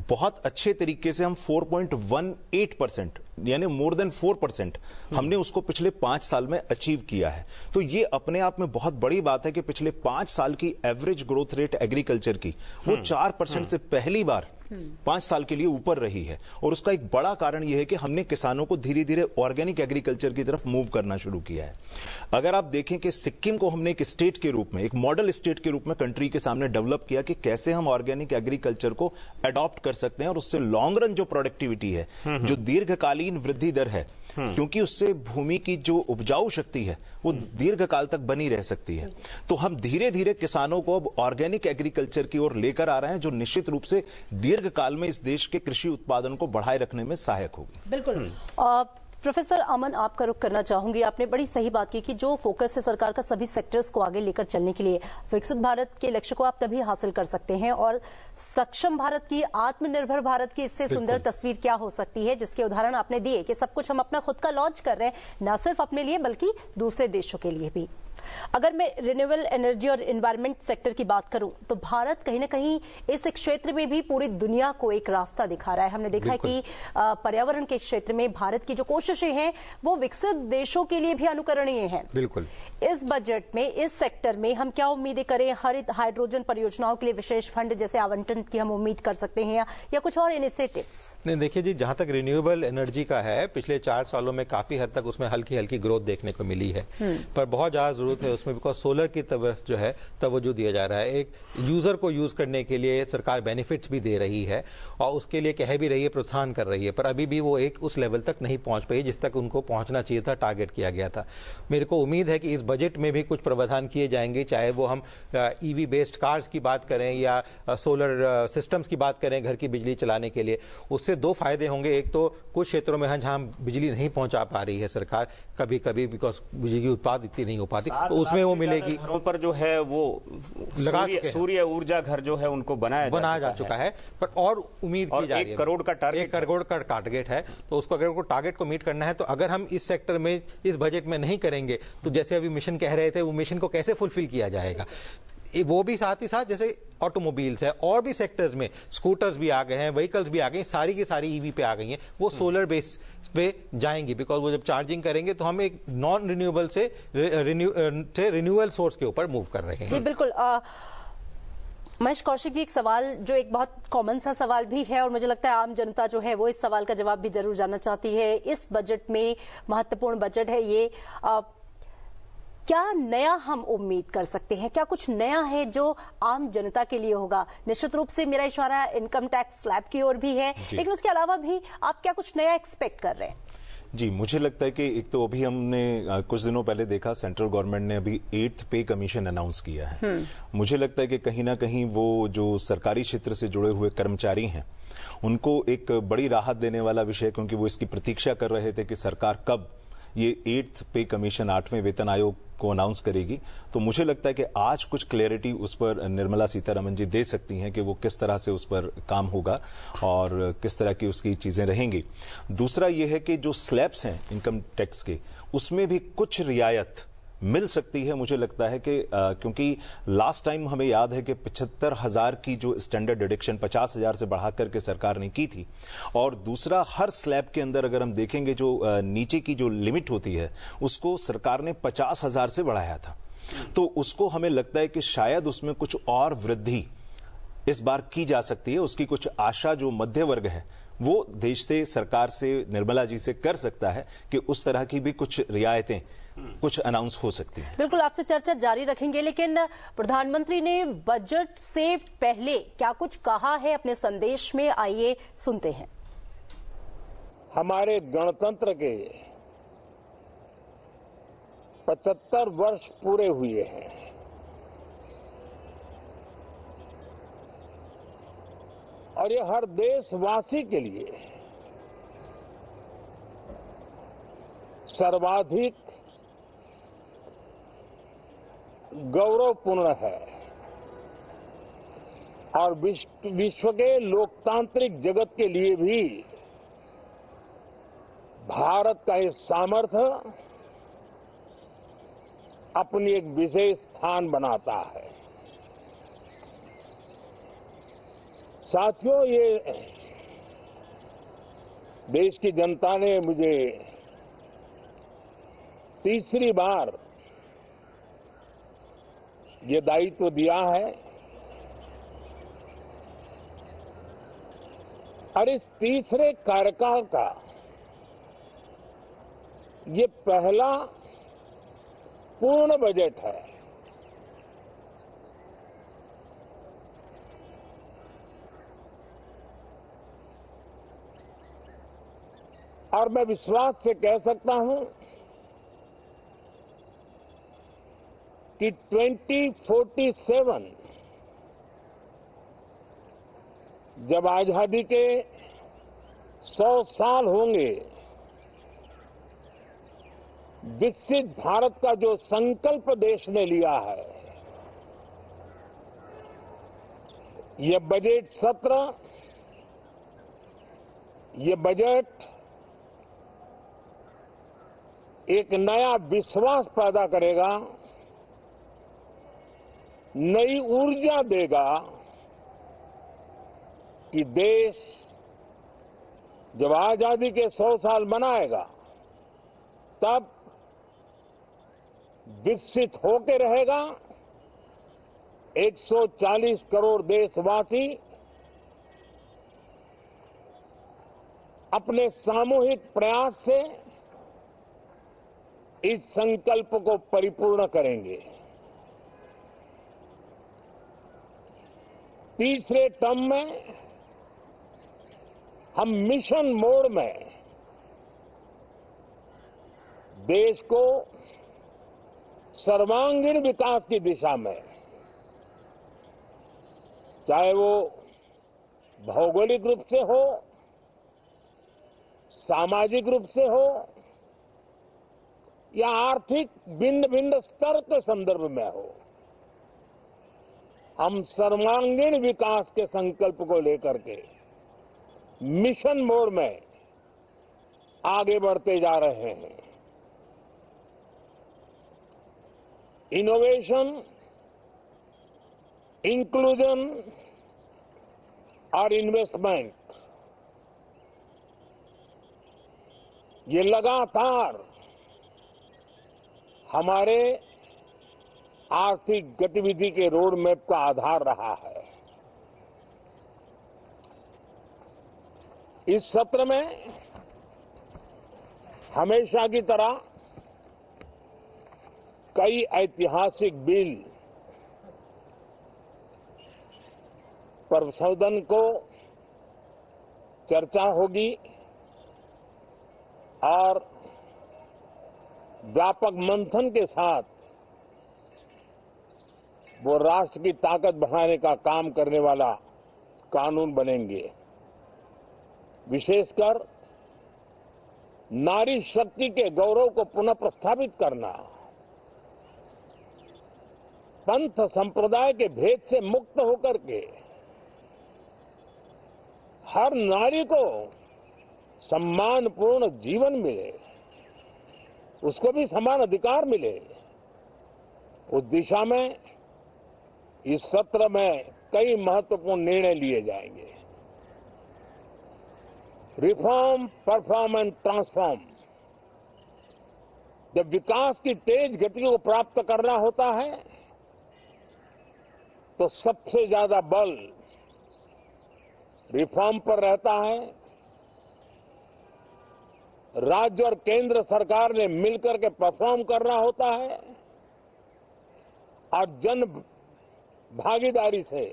बहुत अच्छे तरीके से हम 4.18% यानी मोर देन 4% हमने उसको पिछले 5 साल में अचीव किया है। तो ये अपने आप में बहुत बड़ी बात है कि पिछले 5 साल की एवरेज ग्रोथ रेट एग्रीकल्चर की वो 4% से पहली बार 5 साल के लिए ऊपर रही है। और उसका एक बड़ा कारण यह है कि हमने किसानों को धीरे धीरे ऑर्गेनिक एग्रीकल्चर की तरफ मूव करना शुरू किया है। अगर आप देखें कि सिक्किम को हमने एक स्टेट के रूप में, एक मॉडल स्टेट के रूप में कंट्री के सामने डेवलप किया कि कैसे हम ऑर्गेनिक एग्रीकल्चर को अडॉप्ट कर सकते हैं और उससे लॉन्ग रन जो प्रोडक्टिविटी है, जो दीर्घकालीन वृद्धि दर है, क्योंकि उससे भूमि की जो उपजाऊ शक्ति है वो दीर्घकाल तक बनी रह सकती है। तो हम धीरे धीरे किसानों को अब ऑर्गेनिक एग्रीकल्चर की ओर लेकर आ रहे हैं, जो निश्चित रूप से दीर्घकाल में इस देश के कृषि उत्पादन को बढ़ाए रखने में सहायक होगी। बिल्कुल। प्रोफेसर अमन, आपका रुख करना चाहूंगी। आपने बड़ी सही बात की कि जो फोकस है सरकार का सभी सेक्टर्स को आगे लेकर चलने के लिए, विकसित भारत के लक्ष्य को आप तभी हासिल कर सकते हैं, और सक्षम भारत की, आत्मनिर्भर भारत की इससे सुंदर तस्वीर क्या हो सकती है, जिसके उदाहरण आपने दिए कि सब कुछ हम अपना खुद का लॉन्च कर रहे हैं, न सिर्फ अपने लिए बल्कि दूसरे देशों के लिए भी। अगर मैं रिन्यूएबल एनर्जी और एनवायरमेंट सेक्टर की बात करूं तो भारत कहीं ना कहीं इस क्षेत्र में भी पूरी दुनिया को एक रास्ता दिखा रहा है। हमने देखा है कि पर्यावरण के क्षेत्र में भारत की जो कोशिशें हैं वो विकसित देशों के लिए भी अनुकरणीय हैं। बिल्कुल। इस बजट में इस सेक्टर में हम क्या उम्मीदें करें? हरित हाइड्रोजन परियोजनाओं के लिए विशेष फंड जैसे आवंटन की हम उम्मीद कर सकते हैं या कुछ और इनिशिएटिव्स? नहीं, देखिए जी, जहां तक रिन्यूएबल एनर्जी का है, पिछले 4 सालों में काफी हद तक उसमें हल्की हल्की ग्रोथ देखने को मिली है, पर बहुत ज्यादा जरूरत है उसमें, बिकॉज सोलर की तरफ जो है तवज्जो दिया जा रहा है। एक यूजर को यूज करने के लिए सरकार बेनिफिट्स भी दे रही है और उसके लिए कह भी रही है, प्रोत्साहन कर रही है, पर अभी भी वो एक उस लेवल तक नहीं पहुंच पाई जिस तक उनको पहुंचना चाहिए था, टारगेट किया गया था। मेरे को उम्मीद है कि इस बजट में भी कुछ प्रावधान किए जाएंगे, चाहे वो हम ईवी बेस्ड कार्स की बात करें या सोलर सिस्टम्स की बात करें घर की बिजली चलाने के लिए। उससे 2 फायदे होंगे। एक तो कुछ क्षेत्रों में जहां बिजली नहीं पहुंचा पा रही है सरकार कभी कभी, बिकॉज बिजली की उत्पाद इतनी नहीं हो पाती, तो उसमें वो मिलेगी। घरों पर जो है वो सूर्य ऊर्जा घर जो है उनको बनाया जा चुका है, पर और उम्मीद की जा रही है। 1 करोड़ का टारगेट है, तो उसको अगर को टारगेट को मीट करना है तो अगर हम इस सेक्टर में इस बजट में नहीं करेंगे तो जैसे अभी मिशन कह रहे थे, वो मिशन को कैसे फुलफिल किया जाएगा? वो भी साथ ही साथ जैसे ऑटोमोबाइल्स है और भी सेक्टर्स में स्कूटर्स भी आ गए हैं, व्हीकल्स भी आ गए हैं, सारी की सारी ईवी पे आ गई हैं, वो सोलर बेस पे जाएंगी, बिकॉज वो जब चार्जिंग करेंगे तो हम एक नॉन रिन्यूएबल से रिन्यूएबल सोर्स के ऊपर मूव कर रहे हैं। जी बिल्कुल। महेश कौशिक जी, एक सवाल जो एक बहुत कॉमन सा सवाल भी है और मुझे लगता है आम जनता जो है वो इस सवाल का जवाब भी जरूर जानना चाहती है। इस बजट में, महत्वपूर्ण बजट है ये, क्या नया हम उम्मीद कर सकते हैं? क्या कुछ नया है जो आम जनता के लिए होगा? निश्चित रूप से मेरा इशारा इनकम टैक्स स्लैब की ओर भी है, लेकिन उसके अलावा भी आप क्या कुछ नया एक्सपेक्ट कर रहे हैं? जी, मुझे लगता है कि एक तो अभी हमने कुछ दिनों पहले देखा, सेंट्रल गवर्नमेंट ने अभी 8th पे कमीशन अनाउंस किया है। मुझे लगता है कि कहीं ना कहीं वो जो सरकारी क्षेत्र से जुड़े हुए कर्मचारी हैं उनको एक बड़ी राहत देने वाला विषय, क्योंकि वो इसकी प्रतीक्षा कर रहे थे कि सरकार कब ये 8th पे कमीशन 8वें वेतन आयोग को अनाउंस करेगी। तो मुझे लगता है कि आज कुछ क्लैरिटी उस पर निर्मला सीतारमण जी दे सकती हैं कि वो किस तरह से उस पर काम होगा और किस तरह की उसकी चीजें रहेंगी। दूसरा ये है कि जो स्लैब्स हैं इनकम टैक्स के, उसमें भी कुछ रियायत मिल सकती है। मुझे लगता है कि क्योंकि लास्ट टाइम हमें याद है कि 75,000 की जो स्टैंडर्ड डिडक्शन 50,000 से बढ़ाकर के सरकार ने की थी, और दूसरा हर स्लैब के अंदर अगर हम देखेंगे जो नीचे की जो लिमिट होती है उसको सरकार ने 50,000 से बढ़ाया था। तो उसको हमें लगता है कि शायद उसमें कुछ और वृद्धि इस बार की जा सकती है। उसकी कुछ आशा जो मध्य वर्ग है वो देश से, सरकार से, निर्मला जी से कर सकता है कि उस तरह की भी कुछ रियायतें कुछ अनाउंस हो सकती है। बिल्कुल, आपसे चर्चा जारी रखेंगे, लेकिन प्रधानमंत्री ने बजट से पहले क्या कुछ कहा है अपने संदेश में, आइए सुनते हैं। हमारे गणतंत्र के 75 वर्ष पूरे हुए हैं। और ये हर देशवासी के लिए सर्वाधिक गौरवपूर्ण है और विश्व के लोकतांत्रिक जगत के लिए भी भारत का ये सामर्थ्य अपनी एक विशेष स्थान बनाता है। साथियों, ये देश की जनता ने मुझे तीसरी बार ये दायित्व दिया है और इस तीसरे कार्यकाल का ये पहला पूर्ण बजट है। और मैं विश्वास से कह सकता हूं कि 2047 जब आजादी के 100 साल होंगे, विकसित भारत का जो संकल्प देश ने लिया है, ये बजट सत्र, ये बजट एक नया विश्वास पैदा करेगा नई ऊर्जा देगा कि देश जब आजादी के 100 साल मनाएगा तब विकसित होके रहेगा। 140 करोड़ देशवासी अपने सामूहिक प्रयास से इस संकल्प को परिपूर्ण करेंगे। तीसरे टर्म में हम मिशन मोड में देश को सर्वांगीण विकास की दिशा में, चाहे वो भौगोलिक रूप से हो, सामाजिक रूप से हो या आर्थिक भिन्न भिन्न स्तर के संदर्भ में हो, हम सर्वांगीण विकास के संकल्प को लेकर के मिशन मोड में आगे बढ़ते जा रहे हैं। इनोवेशन, इंक्लूजन और इन्वेस्टमेंट, ये लगातार हमारे आर्थिक गतिविधि के रोड मैप का आधार रहा है। इस सत्र में हमेशा की तरह कई ऐतिहासिक बिल पर संशोधन को चर्चा होगी और व्यापक मंथन के साथ वो राष्ट्र की ताकत बढ़ाने का काम करने वाला कानून बनेंगे। विशेषकर नारी शक्ति के गौरव को पुनः प्रस्थापित करना, पंथ संप्रदाय के भेद से मुक्त होकर के हर नारी को सम्मानपूर्ण जीवन मिले, उसको भी समान अधिकार मिले, उस दिशा में इस सत्र में कई महत्वपूर्ण निर्णय लिए जाएंगे। Reform, perform and transform. जब विकास की तेज गति को प्राप्त करना होता है तो सबसे ज्यादा बल रिफॉर्म पर रहता है। राज्य और केंद्र सरकार ने मिलकर के परफॉर्म करना होता है और जन भागीदारी से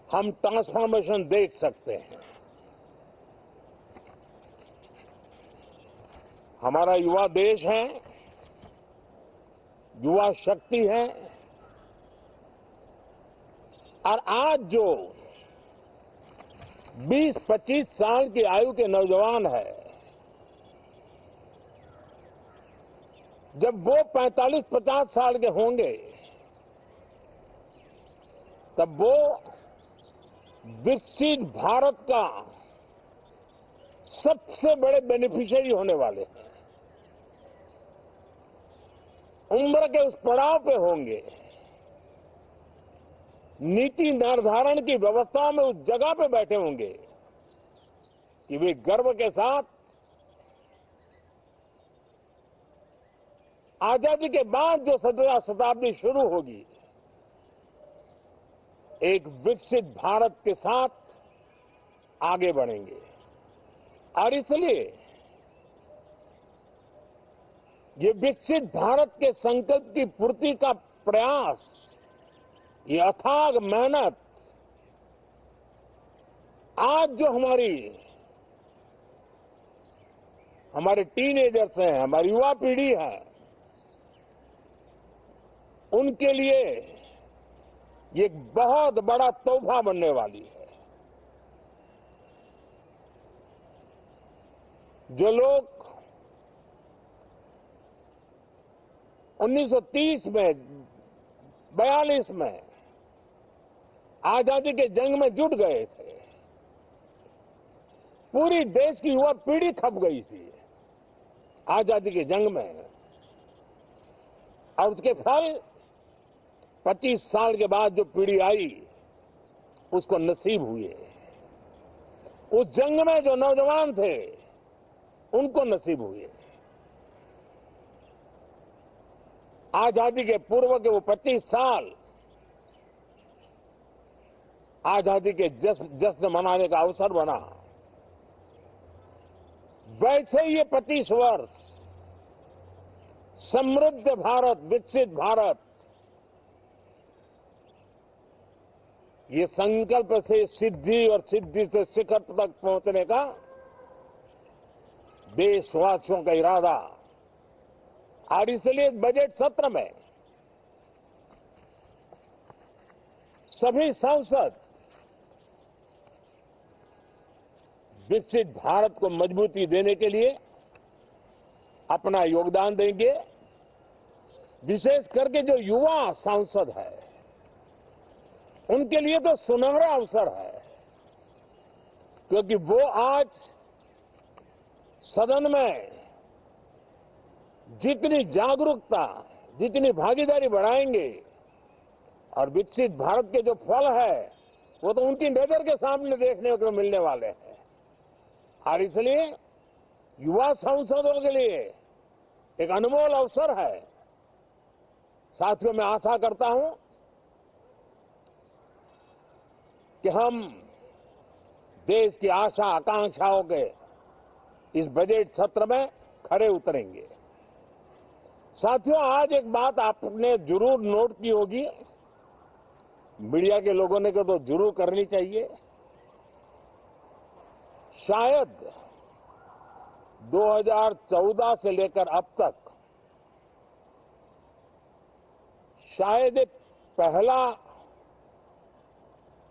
हम ट्रांसफॉर्मेशन देख सकते हैं। हमारा युवा देश है, युवा शक्ति है और आज जो 20-25 साल की आयु के नौजवान है, जब वो 45-50 साल के होंगे तब वो विकसित भारत का सबसे बड़े बेनिफिशियरी होने वाले हैं। उम्र के उस पड़ाव पे होंगे, नीति निर्धारण की व्यवस्थाओं में उस जगह पे बैठे होंगे कि वे गर्व के साथ आजादी के बाद जो 17वीं शताब्दी शुरू होगी, एक विकसित भारत के साथ आगे बढ़ेंगे। और इसलिए ये विकसित भारत के संकल्प की पूर्ति का प्रयास, ये अथाग मेहनत आज जो हमारे टीनेजर्स हैं, हमारी युवा पीढ़ी है, उनके लिए ये एक बहुत बड़ा तोहफा बनने वाली है। जो लोग 1930 में, 42 में आजादी के जंग में जुट गए थे, पूरी देश की युवा पीढ़ी खप गई थी आजादी के जंग में, और उसके फल 25 साल के बाद जो पीढ़ी आई उसको नसीब हुए। उस जंग में जो नौजवान थे उनको नसीब हुए। आजादी के पूर्व के वो 25 साल आजादी के जश्न मनाने का अवसर बना। वैसे ही ये 25 वर्ष समृद्ध भारत, विकसित भारत, ये संकल्प से सिद्धि और सिद्धि से शिखर तक पहुंचने का देशवासियों का इरादा। और इसलिए बजट सत्र में सभी सांसद विकसित भारत को मजबूती देने के लिए अपना योगदान देंगे। विशेष करके जो युवा सांसद है उनके लिए तो सुनहरा अवसर है, क्योंकि वो आज सदन में जितनी जागरूकता, जितनी भागीदारी बढ़ाएंगे और विकसित भारत के जो फल है वो तो उनकी नजर के सामने देखने को मिलने वाले हैं। और इसलिए युवा सांसदों के लिए एक अनमोल अवसर है। साथियों, मैं आशा करता हूं कि हम देश की आशा आकांक्षाओं के इस बजट सत्र में खरे उतरेंगे। साथियों, आज एक बात आपने जरूर नोट की होगी, मीडिया के लोगों ने तो जरूर करनी चाहिए। शायद 2014 से लेकर अब तक शायद एक पहला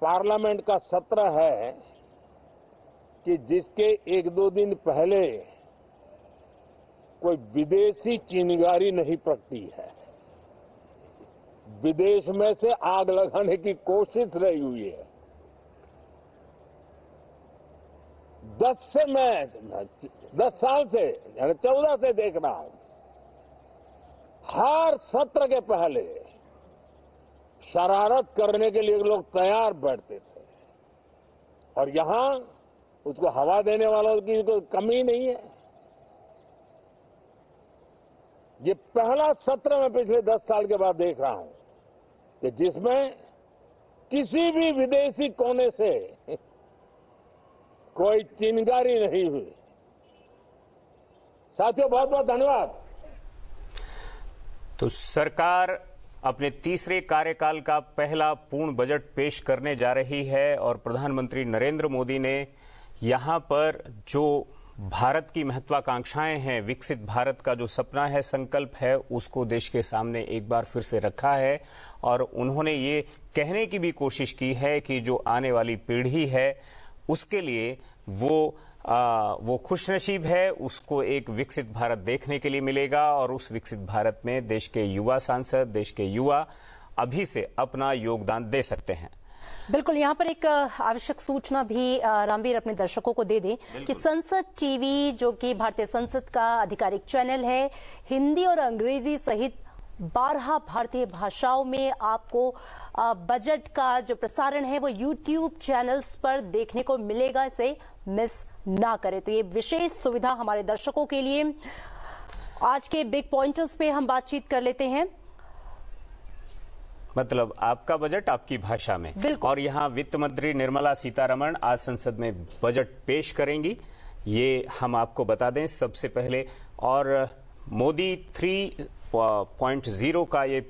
पार्लियामेंट का सत्र है कि जिसके एक दो दिन पहले कोई विदेशी चिंगारी नहीं प्रगटी है। विदेश में से आग लगाने की कोशिश रही हुई है। 10 साल से यानी 14 से देख रहा हूं, हर सत्र के पहले शरारत करने के लिए लोग तैयार बैठते थे और यहां उसको हवा देने वालों की कोई कमी नहीं है। ये पहला सत्र मैं पिछले 10 साल के बाद देख रहा हूं कि जिसमें किसी भी विदेशी कोने से कोई चिंगारी नहीं हुई। साथियों, बहुत बहुत धन्यवाद। तो सरकार अपने तीसरे कार्यकाल का पहला पूर्ण बजट पेश करने जा रही है और प्रधानमंत्री नरेंद्र मोदी ने यहां पर जो भारत की महत्वाकांक्षाएं हैं, विकसित भारत का जो सपना है, संकल्प है, उसको देश के सामने एक बार फिर से रखा है और उन्होंने ये कहने की भी कोशिश की है कि जो आने वाली पीढ़ी है उसके लिए वो खुशनसीब है, उसको एक विकसित भारत देखने के लिए मिलेगा और उस विकसित भारत में देश के युवा सांसद, देश के युवा अभी से अपना योगदान दे सकते हैं। बिल्कुल, यहाँ पर एक आवश्यक सूचना भी रामवीर अपने दर्शकों को दे दें कि संसद टीवी, जो कि भारतीय संसद का आधिकारिक चैनल है, हिंदी और अंग्रेजी सहित 12 भारतीय भाषाओं में आपको बजट का जो प्रसारण है वो YouTube चैनल्स पर देखने को मिलेगा। इसे मिस ना करें। तो ये विशेष सुविधा हमारे दर्शकों के लिए। आज के बिग पॉइंटर्स पे हम बातचीत कर लेते हैं। मतलब आपका बजट आपकी भाषा में। और यहाँ वित्त मंत्री निर्मला सीतारमण आज संसद में बजट पेश करेंगी, ये हम आपको बता दें सबसे पहले। और मोदी 3.0 का ये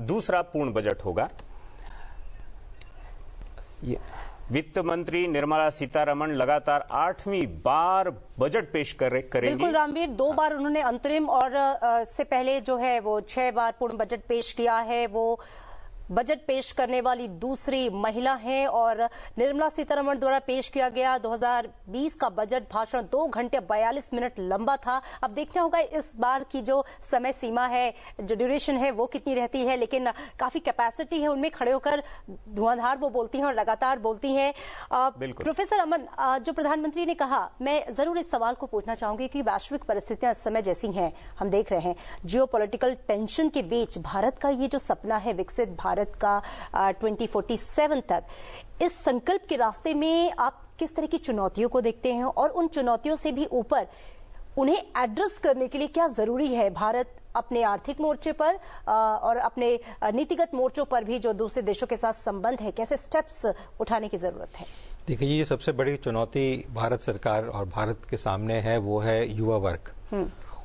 दूसरा पूर्ण बजट होगा। वित्त मंत्री निर्मला सीतारमण लगातार 8वीं बार बजट पेश करेंगी। बिल्कुल रामवीर, 2 बार उन्होंने अंतरिम और से पहले जो है वो 6 बार पूर्ण बजट पेश किया है। वो बजट पेश करने वाली दूसरी महिला हैं और निर्मला सीतारमण द्वारा पेश किया गया 2020 का बजट भाषण 2 घंटे 42 मिनट लंबा था। अब देखना होगा इस बार की जो समय सीमा है, जो ड्यूरेशन है, वो कितनी रहती है, लेकिन काफी कैपेसिटी है उनमें। खड़े होकर धुआंधार वो बोलती हैं और लगातार बोलती हैं। प्रोफेसर अमन, जो प्रधानमंत्री ने कहा, मैं जरूर इस सवाल को पूछना चाहूंगी कि वैश्विक परिस्थितियां इस समय जैसी हैं, हम देख रहे हैं जियोपॉलिटिकल टेंशन के बीच भारत का ये जो सपना है विकसित भारत भारत का 2047 तक, इस संकल्प के रास्ते में आप किस तरह की चुनौतियों को देखते हैं और उन चुनौतियों से भी ऊपर उन्हें एड्रेस करने के लिए क्या जरूरी है? भारत अपने आर्थिक मोर्चे पर और अपने नीतिगत मोर्चों पर भी जो दूसरे देशों के साथ संबंध है, कैसे स्टेप्स उठाने की जरूरत है? देखिए, ये सबसे बड़ी चुनौती भारत सरकार और भारत के सामने है, वो है युवा वर्ग।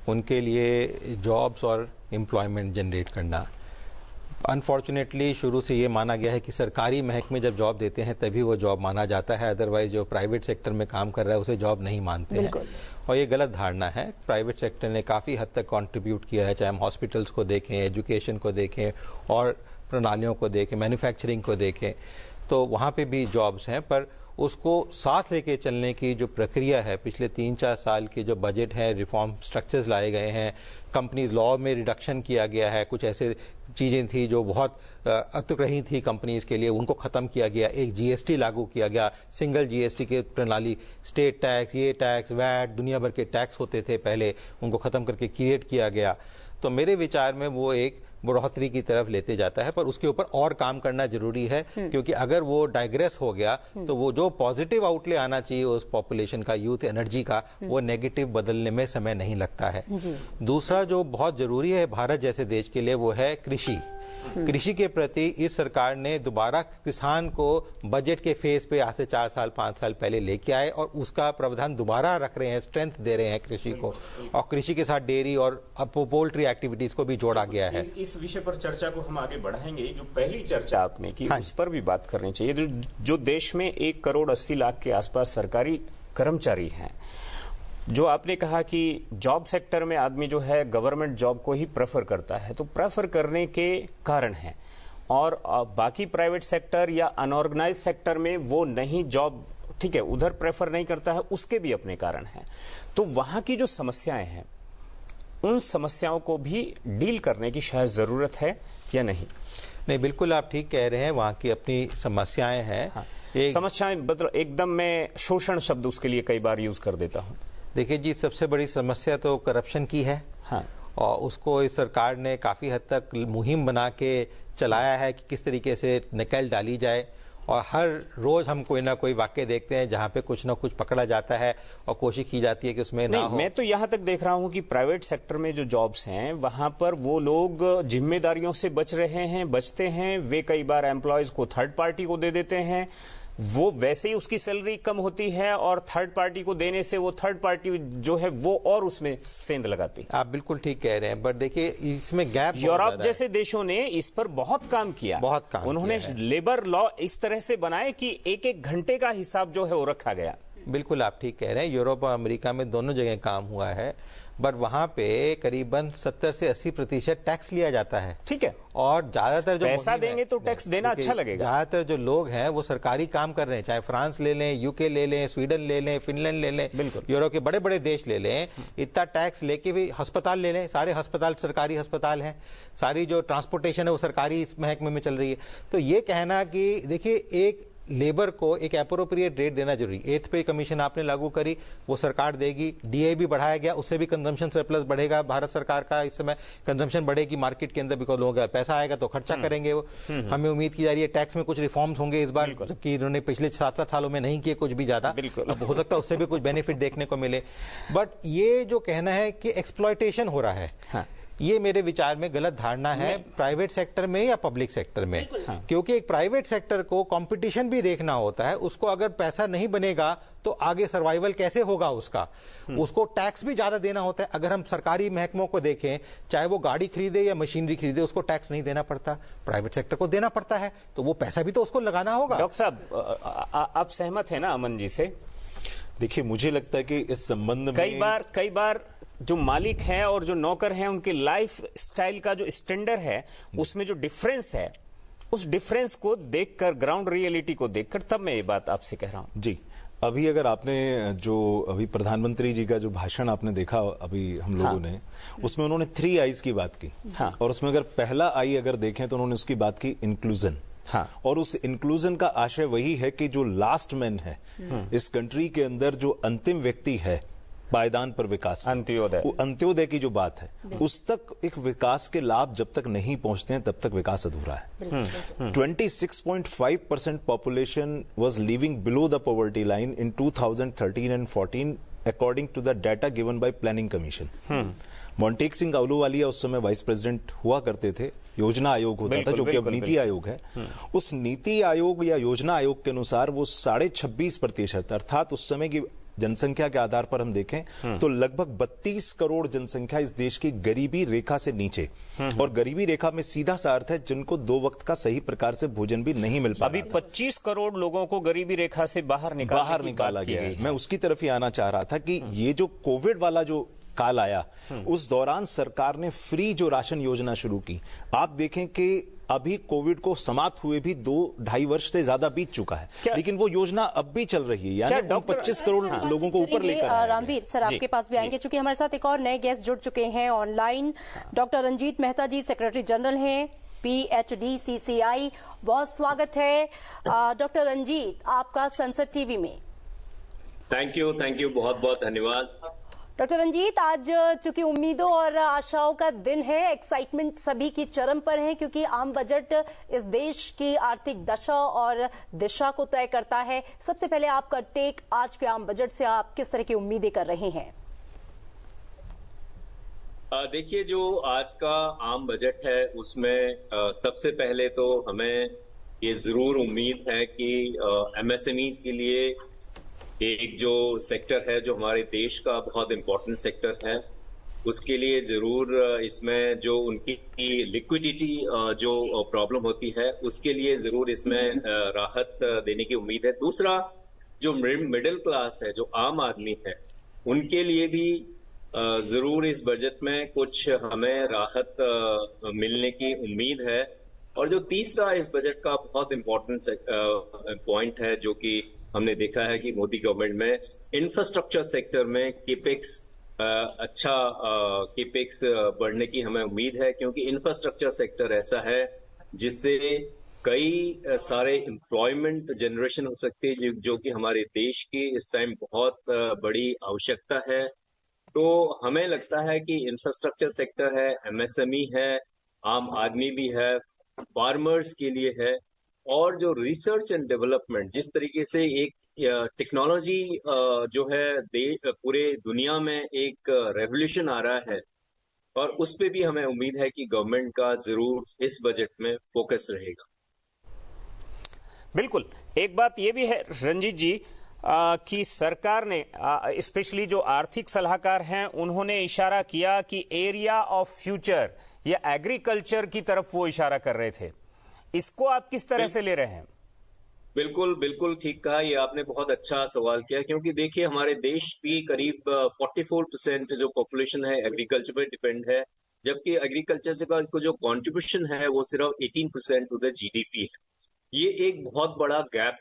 उनके लिए जॉब्स और एम्प्लॉयमेंट जनरेट करना। अनफॉर्चुनेटली शुरू से ये माना गया है कि सरकारी महकमे जब जॉब देते हैं तभी वो जॉब माना जाता है, अदरवाइज जो प्राइवेट सेक्टर में काम कर रहा है उसे जॉब नहीं मानते हैं। और ये गलत धारणा है। प्राइवेट सेक्टर ने काफ़ी हद तक कंट्रीब्यूट किया है, चाहे हम हॉस्पिटल्स को देखें, एजुकेशन को देखें और प्रणालियों को देखें, मैन्युफैक्चरिंग को देखें, तो वहाँ पे भी जॉब्स हैं। पर उसको साथ लेके चलने की जो प्रक्रिया है, पिछले 3-4 साल के जो बजट है, रिफॉर्म स्ट्रक्चर्स लाए गए हैं, कंपनी लॉ में रिडक्शन किया गया है, कुछ ऐसे चीज़ें थी जो बहुत अतिक्रही थी कंपनीज के लिए, उनको ख़त्म किया गया। एक जीएसटी लागू किया गया, सिंगल जीएसटी की प्रणाली, स्टेट टैक्स, ये टैक्स, वैट, दुनिया भर के टैक्स होते थे पहले, उनको ख़त्म करके क्रिएट किया गया। तो मेरे विचार में वो एक बढ़ोतरी की तरफ लेते जाता है, पर उसके ऊपर और काम करना जरूरी है, क्योंकि अगर वो डाइग्रेस हो गया तो वो जो पॉजिटिव आउटले आना चाहिए उस पॉपुलेशन का, यूथ एनर्जी का, वो नेगेटिव बदलने में समय नहीं लगता है। दूसरा जो बहुत जरूरी है भारत जैसे देश के लिए, वो है कृषि। कृषि के प्रति इस सरकार ने दोबारा किसान को बजट के फेज पे आज से 4 साल 5 साल पहले लेके आए और उसका प्रावधान दोबारा रख रहे हैं, स्ट्रेंथ दे रहे हैं कृषि को, और कृषि के साथ डेयरी और पोल्ट्री एक्टिविटीज को भी जोड़ा गया है। इस विषय पर चर्चा को हम आगे बढ़ाएंगे। जो पहली चर्चा आपने की, उस पर भी बात करनी चाहिए। जो देश में 1,80,00,000 के आसपास सरकारी कर्मचारी हैं, जो आपने कहा कि जॉब सेक्टर में आदमी जो है गवर्नमेंट जॉब को ही प्रेफर करता है, तो प्रेफर करने के कारण हैं, और बाकी प्राइवेट सेक्टर या अनऑर्गेनाइज सेक्टर में वो नहीं जॉब, ठीक है, उधर प्रेफर नहीं करता है, उसके भी अपने कारण हैं। तो वहां की जो समस्याएं हैं, उन समस्याओं को भी डील करने की शायद जरूरत है या नहीं? नहीं, बिल्कुल आप ठीक कह रहे हैं, वहां की अपनी समस्याएं हैं। हाँ। समस्याएं मतलब एकदम मैं शोषण शब्द उसके लिए कई बार यूज कर देता हूं। देखिए जी, सबसे बड़ी समस्या तो करप्शन की है। हाँ। और उसको इस सरकार ने काफी हद तक मुहिम बना के चलाया है कि किस तरीके से नकेल डाली जाए, और हर रोज हम कोई ना कोई वाक्य देखते हैं जहां पे कुछ ना कुछ पकड़ा जाता है और कोशिश की जाती है कि उसमें ना हो। मैं तो यहां तक देख रहा हूं कि प्राइवेट सेक्टर में जो जॉब्स हैं, वहां पर वो लोग जिम्मेदारियों से बचते हैं। वे कई बार एम्प्लॉयज को थर्ड पार्टी को दे देते हैं, वो वैसे ही उसकी सैलरी कम होती है, और थर्ड पार्टी को देने से वो थर्ड पार्टी जो है वो और उसमें सेंध लगाती है। आप बिल्कुल ठीक कह रहे हैं, बट देखिए इसमें गैप, यूरोप जैसे देशों ने इस पर बहुत काम किया, उन्होंने लेबर लॉ इस तरह से बनाए कि 1-1 घंटे का हिसाब जो है वो रखा गया। बिल्कुल आप ठीक कह रहे हैं, यूरोप और अमेरिका में दोनों जगह काम हुआ है, बट वहां पे करीबन 70 से 80% टैक्स लिया जाता है। ठीक है, और ज्यादातर जो पैसा देंगे तो टैक्स देना अच्छा लगेगा। ज्यादातर जो लोग हैं वो सरकारी काम कर रहे हैं, चाहे फ्रांस ले लें, यूके ले लें, स्वीडन ले लें, फिनलैंड ले लें, यूरोप के बड़े बड़े देश ले लें, इतना टैक्स लेके भी, अस्पताल ले लें, सारे अस्पताल सरकारी अस्पताल हैं, सारी जो ट्रांसपोर्टेशन है वो सरकारी इस महकमे में चल रही है। तो ये कहना कि देखिए, एक लेबर को एक एप्रोप्रिएट रेट देना जरूरी। 8th पे कमीशन आपने लागू करी, वो सरकार देगी। डीए भी बढ़ाया गया, उससे भी कंजम्पशन सरप्लस बढ़ेगा भारत सरकार का। इस समय कंजम्पशन बढ़ेगी मार्केट के अंदर, बिकॉज लोगों पैसा आएगा तो खर्चा करेंगे वो। हमें उम्मीद की जा रही है टैक्स में कुछ रिफॉर्म्स होंगे इस बार, जबकि इन्होंने पिछले 7-7 सालों में नहीं किए कुछ भी ज्यादा। अब हो सकता है उससे भी कुछ बेनिफिट देखने को मिले। बट ये जो कहना है कि एक्सप्लॉयटेशन हो रहा है, ये मेरे विचार में गलत धारणा है, प्राइवेट सेक्टर में या पब्लिक सेक्टर में। क्योंकि एक प्राइवेट सेक्टर को कंपटीशन भी देखना होता है, उसको अगर पैसा नहीं बनेगा तो आगे सर्वाइवल कैसे होगा उसका, उसको टैक्स भी ज्यादा देना होता है। अगर हम सरकारी महकमों को देखें, चाहे वो गाड़ी खरीदे या मशीनरी खरीदे, उसको टैक्स नहीं देना पड़ता, प्राइवेट सेक्टर को देना पड़ता है, तो वो पैसा भी तो उसको लगाना होगा। डॉक्टर साहब, आप सहमत है ना अमन जी से? देखिए, मुझे लगता है कि इस संबंध में कई बार जो मालिक हैं और जो नौकर हैं, उनके लाइफ स्टाइल का जो स्टैंडर्ड है, उसमें जो डिफरेंस है, उस डिफरेंस को देखकर, ग्राउंड रियलिटी को देखकर, तब मैं ये बात आपसे कह रहा हूं। जी, अभी अगर आपने जो अभी प्रधानमंत्री जी का जो भाषण आपने देखा अभी हम लोगों ने, उसमें उन्होंने 3 आईज की बात की। और उसमें अगर पहला आई अगर देखें तो उन्होंने उसकी बात की इंक्लूजन। और उस इंक्लूजन का आशय वही है कि जो लास्ट मैन है इस कंट्री के अंदर, जो अंतिम व्यक्ति है, पायदान पर विकास, अंत्योदय की जो बात है, उस तक एक विकास के लाभ जब तक नहीं पहुंचते हैं तब तक विकास अधूरा है। 26.5% population was living below the poverty line in 2013 and 14 according to the data given by planning commission. Montek Singh Ahluwalia उस समय वाइस प्रेसिडेंट हुआ करते थे, योजना आयोग होता था जो कि अब नीति आयोग है। उस नीति आयोग या योजना आयोग के अनुसार वो 26.5%, अर्थात उस समय की जनसंख्या के आधार पर हम देखें तो लगभग 32 करोड़ जनसंख्या इस देश की गरीबी रेखा से नीचे, और गरीबी रेखा में सीधा सा अर्थ है जिनको 2 वक्त का सही प्रकार से भोजन भी नहीं मिल पा रहा। अभी 25 करोड़ लोगों को गरीबी रेखा से बाहर निकाला गया है। मैं उसकी तरफ ही आना चाह रहा था कि ये जो कोविड वाला जो काल आया, उस दौरान सरकार ने फ्री जो राशन योजना शुरू की। आप देखें कि अभी कोविड को समाप्त हुए भी 2-2.5 वर्ष से ज्यादा बीत चुका है, लेकिन वो योजना अब भी चल रही है, यानी 25 करोड़ लोगों को ऊपर लेकर आया है। रामवीर सर, आपके पास भी आएंगे, चूंकि हमारे साथ एक और नए गेस्ट जुड़ चुके हैं ऑनलाइन। डॉक्टर रंजीत मेहता जी सेक्रेटरी जनरल हैं PhD CCI, बहुत स्वागत है। डॉक्टर रंजीत, आपका संसद टीवी में। थैंक यू, बहुत बहुत धन्यवाद। डॉक्टर रंजीत, आज चूंकि उम्मीदों और आशाओं का दिन है, एक्साइटमेंट सभी की चरम पर है, क्योंकि आम बजट इस देश की आर्थिक दशा और दिशा को तय करता है। सबसे पहले आपका टेक आज के आम बजट से, आप किस तरह की उम्मीदें कर रहे हैं? देखिए, जो आज का आम बजट है उसमें सबसे पहले तो हमें ये जरूर उम्मीद है कि MSMEs के लिए एक जो सेक्टर है जो हमारे देश का बहुत इंपॉर्टेंट सेक्टर है, उसके लिए जरूर इसमें जो उनकी लिक्विडिटी जो प्रॉब्लम होती है उसके लिए जरूर इसमें राहत देने की उम्मीद है। दूसरा, जो मिडिल क्लास है, जो आम आदमी है, उनके लिए भी जरूर इस बजट में कुछ हमें राहत मिलने की उम्मीद है। और जो तीसरा इस बजट का बहुत इंपॉर्टेंट पॉइंट है, जो कि हमने देखा है कि मोदी गवर्नमेंट में इंफ्रास्ट्रक्चर सेक्टर में केपेक्स अच्छा केपेक्स बढ़ने की हमें उम्मीद है, क्योंकि इंफ्रास्ट्रक्चर सेक्टर ऐसा है जिससे कई सारे एम्प्लॉयमेंट जनरेशन हो सकती है, जो कि हमारे देश की इस टाइम बहुत बड़ी आवश्यकता है। तो हमें लगता है कि इंफ्रास्ट्रक्चर सेक्टर है, MSME है, आम आदमी भी है, फार्मर्स के लिए है, और जो रिसर्च एंड डेवलपमेंट, जिस तरीके से एक टेक्नोलॉजी जो है पूरे दुनिया में एक रेवोल्यूशन आ रहा है, और उस पे भी हमें उम्मीद है कि गवर्नमेंट का जरूर इस बजट में फोकस रहेगा। बिल्कुल, एक बात यह भी है रंजीत जी कि सरकार ने स्पेशली जो आर्थिक सलाहकार हैं उन्होंने इशारा किया कि एरिया ऑफ फ्यूचर या एग्रीकल्चर की तरफ वो इशारा कर रहे थे। इसको आप किस तरह से ले रहे हैं? बिल्कुल ठीक कहा, ये आपने बहुत अच्छा सवाल किया, क्योंकि देखिए हमारे देश की करीब 44% जो पॉपुलेशन है एग्रीकल्चर पे डिपेंड है, जबकि एग्रीकल्चर से का जो कंट्रीब्यूशन है वो सिर्फ 18% टू द GDP है। ये एक बहुत बड़ा गैप,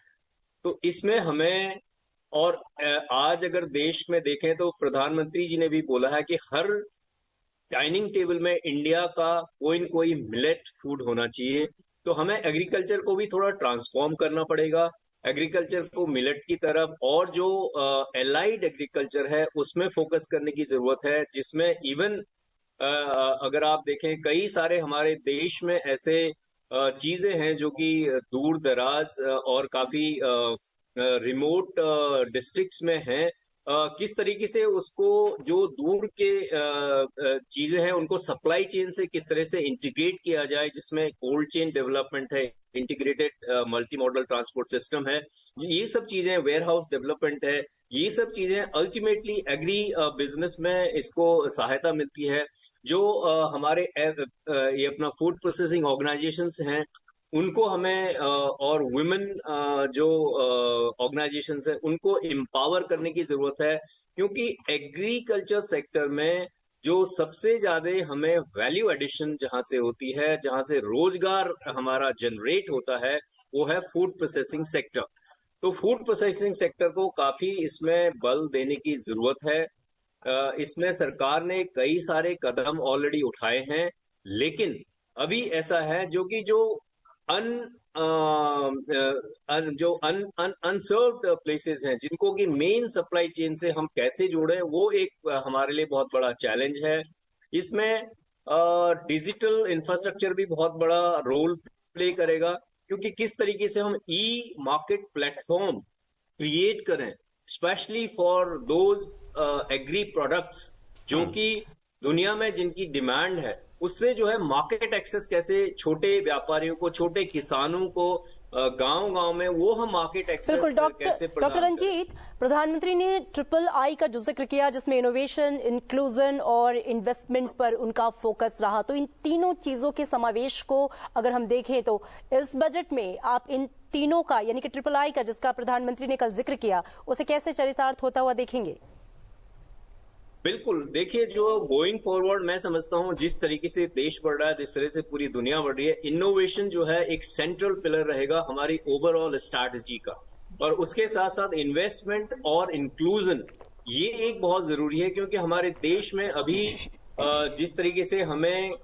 तो इसमें हमें, और आज अगर देश में देखें तो प्रधानमंत्री जी ने भी बोला है कि हर डाइनिंग टेबल में इंडिया का कोई न कोई मिलेट फूड होना चाहिए। तो हमें एग्रीकल्चर को भी थोड़ा ट्रांसफॉर्म करना पड़ेगा, एग्रीकल्चर को मिलेट की तरफ, और जो एलाइड एग्रीकल्चर है उसमें फोकस करने की जरूरत है, जिसमें इवन अगर आप देखें कई सारे हमारे देश में ऐसे चीजें हैं जो कि दूर दराज और काफी रिमोट डिस्ट्रिक्ट्स में हैं। किस तरीके से उसको जो दूर के चीजें हैं उनको सप्लाई चेन से किस तरह से इंटीग्रेट किया जाए, जिसमें कोल्ड चेन डेवलपमेंट है, integrated multi modal transport system है, ये सब चीजें, वेयर हाउस डेवलपमेंट है, ये सब चीजें अल्टीमेटली एग्री बिजनेस में इसको सहायता मिलती है। जो हमारे ये अपना फूड प्रोसेसिंग ऑर्गेनाइजेशंस हैं उनको हमें और वुमेन जो ऑर्गेनाइजेशंस है उनको एम्पावर करने की जरूरत है, क्योंकि एग्रीकल्चर सेक्टर में जो सबसे ज्यादा हमें वैल्यू एडिशन जहां से होती है, जहां से रोजगार हमारा जनरेट होता है, वो है फूड प्रोसेसिंग सेक्टर। तो फूड प्रोसेसिंग सेक्टर को काफी इसमें बल देने की जरूरत है। इसमें सरकार ने कई सारे कदम ऑलरेडी उठाए हैं, लेकिन अभी ऐसा है जो जो अनसर्व्ड प्लेसेस हैं, जिनको कि मेन सप्लाई चेन से हम कैसे जोड़ें, वो एक हमारे लिए बहुत बड़ा चैलेंज है। इसमें डिजिटल इंफ्रास्ट्रक्चर भी बहुत बड़ा रोल प्ले करेगा, क्योंकि किस तरीके से हम ई मार्केट प्लेटफॉर्म क्रिएट करें, specially for those agri products जो कि दुनिया में जिनकी डिमांड है, उससे जो है मार्केट एक्सेस कैसे छोटे व्यापारियों को, छोटे किसानों को गांव-गांव में वो हम मार्केट एक्सेस कैसे बिल्कुल। डॉक्टर रंजीत, प्रधानमंत्री ने ट्रिपल-आई का जो जिक्र किया, जिसमें इनोवेशन, इंक्लूजन और इन्वेस्टमेंट पर उनका फोकस रहा, तो इन तीनों चीजों के समावेश को अगर हम देखें तो इस बजट में आप इन तीनों का, यानी कि ट्रिपल-आई का जिसका प्रधानमंत्री ने कल जिक्र किया, उसे कैसे चरितार्थ होता हुआ देखेंगे? बिल्कुल, देखिए, जो गोइंग फॉरवर्ड मैं समझता हूं, जिस तरीके से देश बढ़ रहा है, जिस तरह से पूरी दुनिया बढ़ रही है, इनोवेशन जो है एक सेंट्रल पिलर रहेगा हमारी ओवरऑल स्ट्रैटेजी का। और उसके साथ साथ इन्वेस्टमेंट और इंक्लूजन, ये एक बहुत जरूरी है, क्योंकि हमारे देश में अभी जिस तरीके से हमें